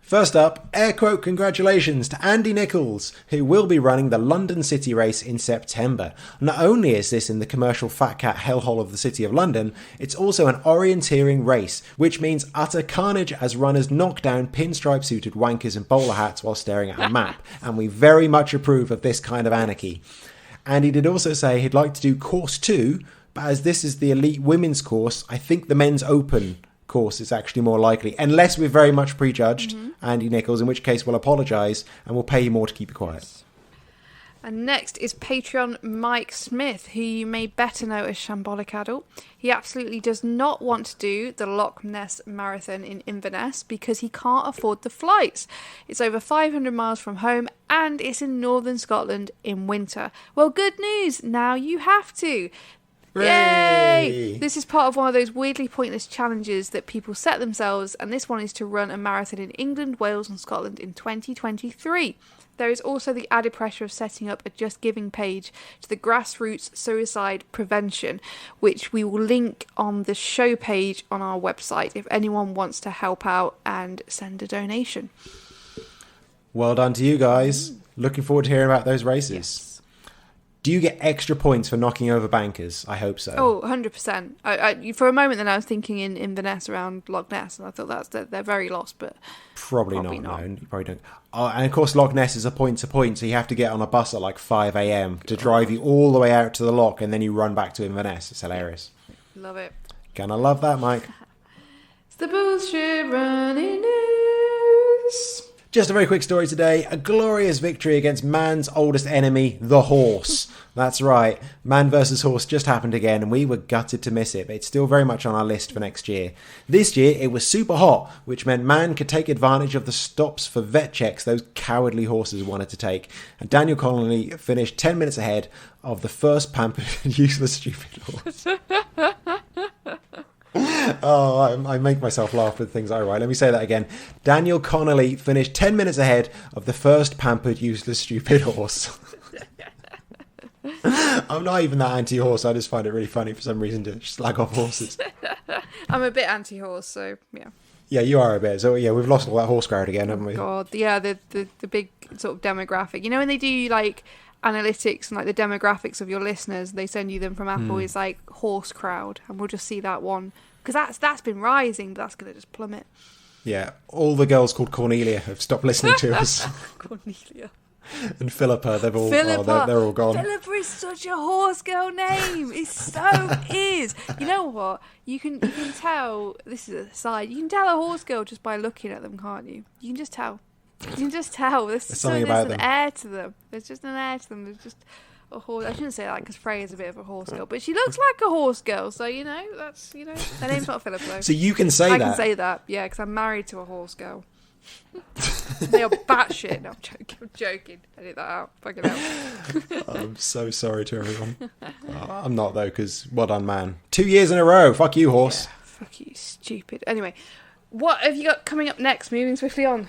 Speaker 1: First up, air quote congratulations to Andy Nichols, who will be running the London City Race in September. Not only is this in the commercial Fat Cat hellhole of the City of London, it's also an orienteering race, which means utter carnage as runners knock down pinstripe-suited wankers in bowler hats while staring at a map, and we very much approve of this kind of anarchy. Andy did also say he'd like to do course 2, but as this is the elite women's course, I think the men's open course is actually more likely, unless we're very much prejudged, Andy Nichols, in which case we'll apologise and we'll pay you more to keep it quiet.
Speaker 2: And next is Patreon Mike Smith, who you may better know as Shambolic Adult. He absolutely does not want to do the Loch Ness Marathon in Inverness because he can't afford the flights. It's over 500 miles from home and it's in northern Scotland in winter. Well, good news, now you have to. Yay! This is part of one of those weirdly pointless challenges that people set themselves, and this one is to run a marathon in England, Wales and Scotland in 2023. There is also the added pressure of setting up a Just Giving page to the grassroots suicide prevention, which we will link on the show page on our website if anyone wants to help out and send a donation.
Speaker 1: Well done to you guys. Looking forward to hearing about those races.
Speaker 2: Yes.
Speaker 1: Do you get extra points for knocking over bankers? I hope so.
Speaker 2: Oh, 100%. I for a moment then I was thinking in Inverness around Loch Ness, and I thought they're very lost, but
Speaker 1: probably not. No, you probably don't. And of course, Loch Ness is a point-to-point, so you have to get on a bus at like 5 a.m. to drive you all the way out to the loch, and then you run back to Inverness. It's hilarious.
Speaker 2: Love it.
Speaker 1: Gonna love that, Mike.
Speaker 2: It's the bullshit running news.
Speaker 1: Just a very quick story today. A glorious victory against man's oldest enemy, the horse. That's right. Man versus horse just happened again, and we were gutted to miss it, but it's still very much on our list for next year. This year, it was super hot, which meant man could take advantage of the stops for vet checks those cowardly horses wanted to take. And Daniel Connolly finished 10 minutes ahead of the first pampered, useless, stupid horse. I make myself laugh with things I write. Let me say that again. Daniel Connolly finished 10 minutes ahead of the first pampered, useless, stupid horse. I'm not even that anti-horse. I just find it really funny for some reason to slag off horses.
Speaker 2: I'm a bit anti-horse, so yeah.
Speaker 1: Yeah, you are a bit. So yeah, we've lost all that horse crowd again, haven't we?
Speaker 2: God, yeah, the big sort of demographic. You know when they do like analytics and like the demographics of your listeners, they send you them from Apple. It's like horse crowd, and we'll just see that one because that's been rising, but that's gonna just plummet.
Speaker 1: Yeah, all the girls called Cornelia have stopped listening to us.
Speaker 2: Cornelia.
Speaker 1: And Philippa, they're all gone.
Speaker 2: Philippa is such a horse girl name. It so is. You know what? You can tell. This is a side. You can tell a horse girl just by looking at them, can't you? You can just tell. You can just tell. There's an air to them. There's just an air to them. There's just a horse. I shouldn't say that because Freya's a bit of a horse girl, but she looks like a horse girl. So that's her name's not Philippa though.
Speaker 1: So you can say that.
Speaker 2: I can say that. Yeah, because I'm married to a horse girl. They are batshit. No, I'm joking. Edit that out. Fucking hell.
Speaker 1: I'm so sorry to everyone. I'm not though, because well done, man. 2 years in a row. Fuck you, horse.
Speaker 2: Yeah, fuck you, stupid. Anyway, what have you got coming up next? Moving swiftly on.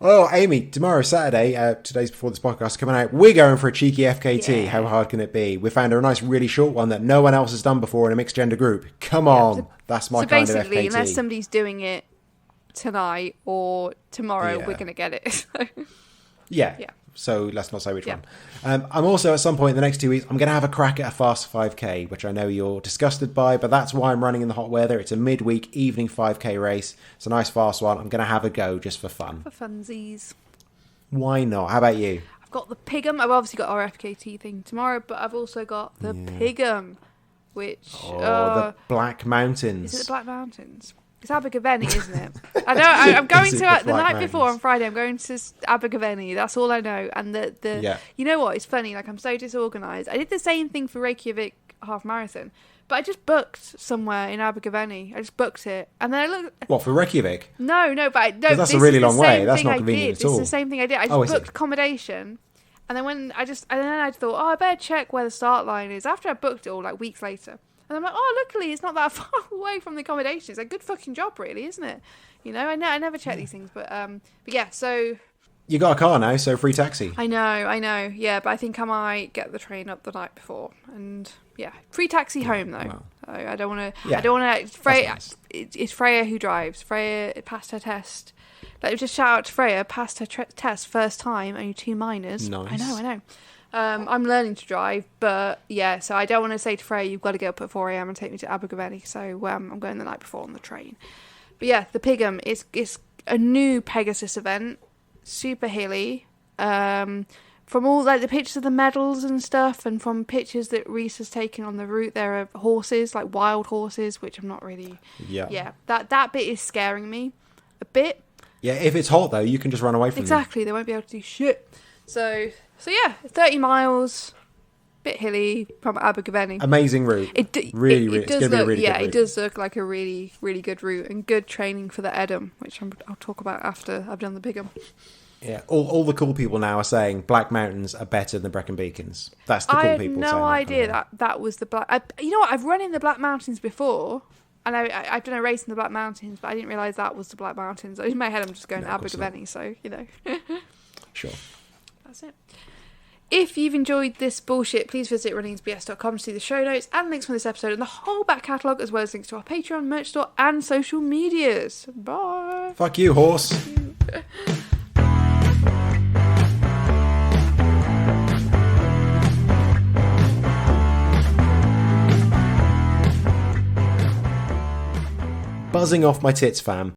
Speaker 1: Oh, Amy, tomorrow, Saturday, 2 days before this podcast is coming out, we're going for a cheeky FKT.
Speaker 2: Yeah.
Speaker 1: How hard can it be? We found a nice, really short one that no one else has done before in a mixed gender group. Come on. That's my kind of FKT. So basically,
Speaker 2: unless somebody's doing it tonight or tomorrow,
Speaker 1: Yeah.
Speaker 2: we're going to get it.
Speaker 1: Yeah. So let's not say which one. I'm also, at some point in the next 2 weeks, I'm going to have a crack at a fast 5K, which I know you're disgusted by, but that's why I'm running in the hot weather. It's a midweek evening 5K race. It's a nice fast one. I'm going to have a go just for fun.
Speaker 2: For funsies.
Speaker 1: Why not? How about you?
Speaker 2: I've got the Pig'em. I've obviously got our FKT thing tomorrow, but I've also got the Pig'em, which...
Speaker 1: the Black Mountains.
Speaker 2: Is it the Black Mountains? It's Abergavenny, isn't it? I know. I'm going to the night before on Friday. I'm going to Abergavenny. That's all I know. And you know what? It's funny. Like, I'm so disorganised. I did the same thing for Reykjavik half marathon, but I just booked somewhere in Abergavenny. I just booked it, and then I looked.
Speaker 1: What, for Reykjavik?
Speaker 2: No. But
Speaker 1: that's a really long way. That's not convenient at all.
Speaker 2: It's the same thing I did. I just booked accommodation, and then I thought, I better check where the start line is. After I booked it all, like weeks later. And I'm like, luckily it's not that far away from the accommodation. It's a good fucking job, really, isn't it? You know, I never check these things, but yeah, so...
Speaker 1: You got a car now, so free taxi.
Speaker 2: I know, yeah, but I think I might get the train up the night before, and yeah, free taxi home, though. Wow. So I don't want to... Yeah, I don't want to... Freya, nice. It's Freya who drives. Freya passed her test. Like, just shout out to Freya, passed her test first time, only 2 minors.
Speaker 1: Nice.
Speaker 2: I know. I'm learning to drive, but yeah, so I don't want to say to Freya, you've got to get up at 4 a.m. and take me to Abergavenny, so I'm going the night before on the train. But yeah, the Pig'em, it's a new Pegasus event, super hilly, from all like the pictures of the medals and stuff, and from pictures that Reese has taken on the route, there are horses, like wild horses, which I'm not really... Yeah, that bit is scaring me a bit.
Speaker 1: Yeah, if it's hot, though, you can just run away from them.
Speaker 2: Exactly, they won't be able to do shit. So yeah, 30 miles, bit hilly from Abergavenny.
Speaker 1: Amazing route. It's going to be a really good route.
Speaker 2: It does look like a really, really good route and good training for the Edam, which I'll talk about after I've done the Pig'em.
Speaker 1: Yeah, all the cool people now are saying Black Mountains are better than the Brecon Beacons. That's the cool people saying.
Speaker 2: I had no idea that was the Black... you know what, I've run in the Black Mountains before, and I've done a race in the Black Mountains, but I didn't realise that was the Black Mountains. In my head, I'm just going to Abergavenny, so, you know.
Speaker 1: Sure.
Speaker 2: That's it. If you've enjoyed this bullshit, please visit runningsbs.com to see the show notes and links from this episode and the whole back catalogue, as well as links to our Patreon, merch store, and social medias. Bye.
Speaker 1: Fuck you, horse. Buzzing off my tits, fam.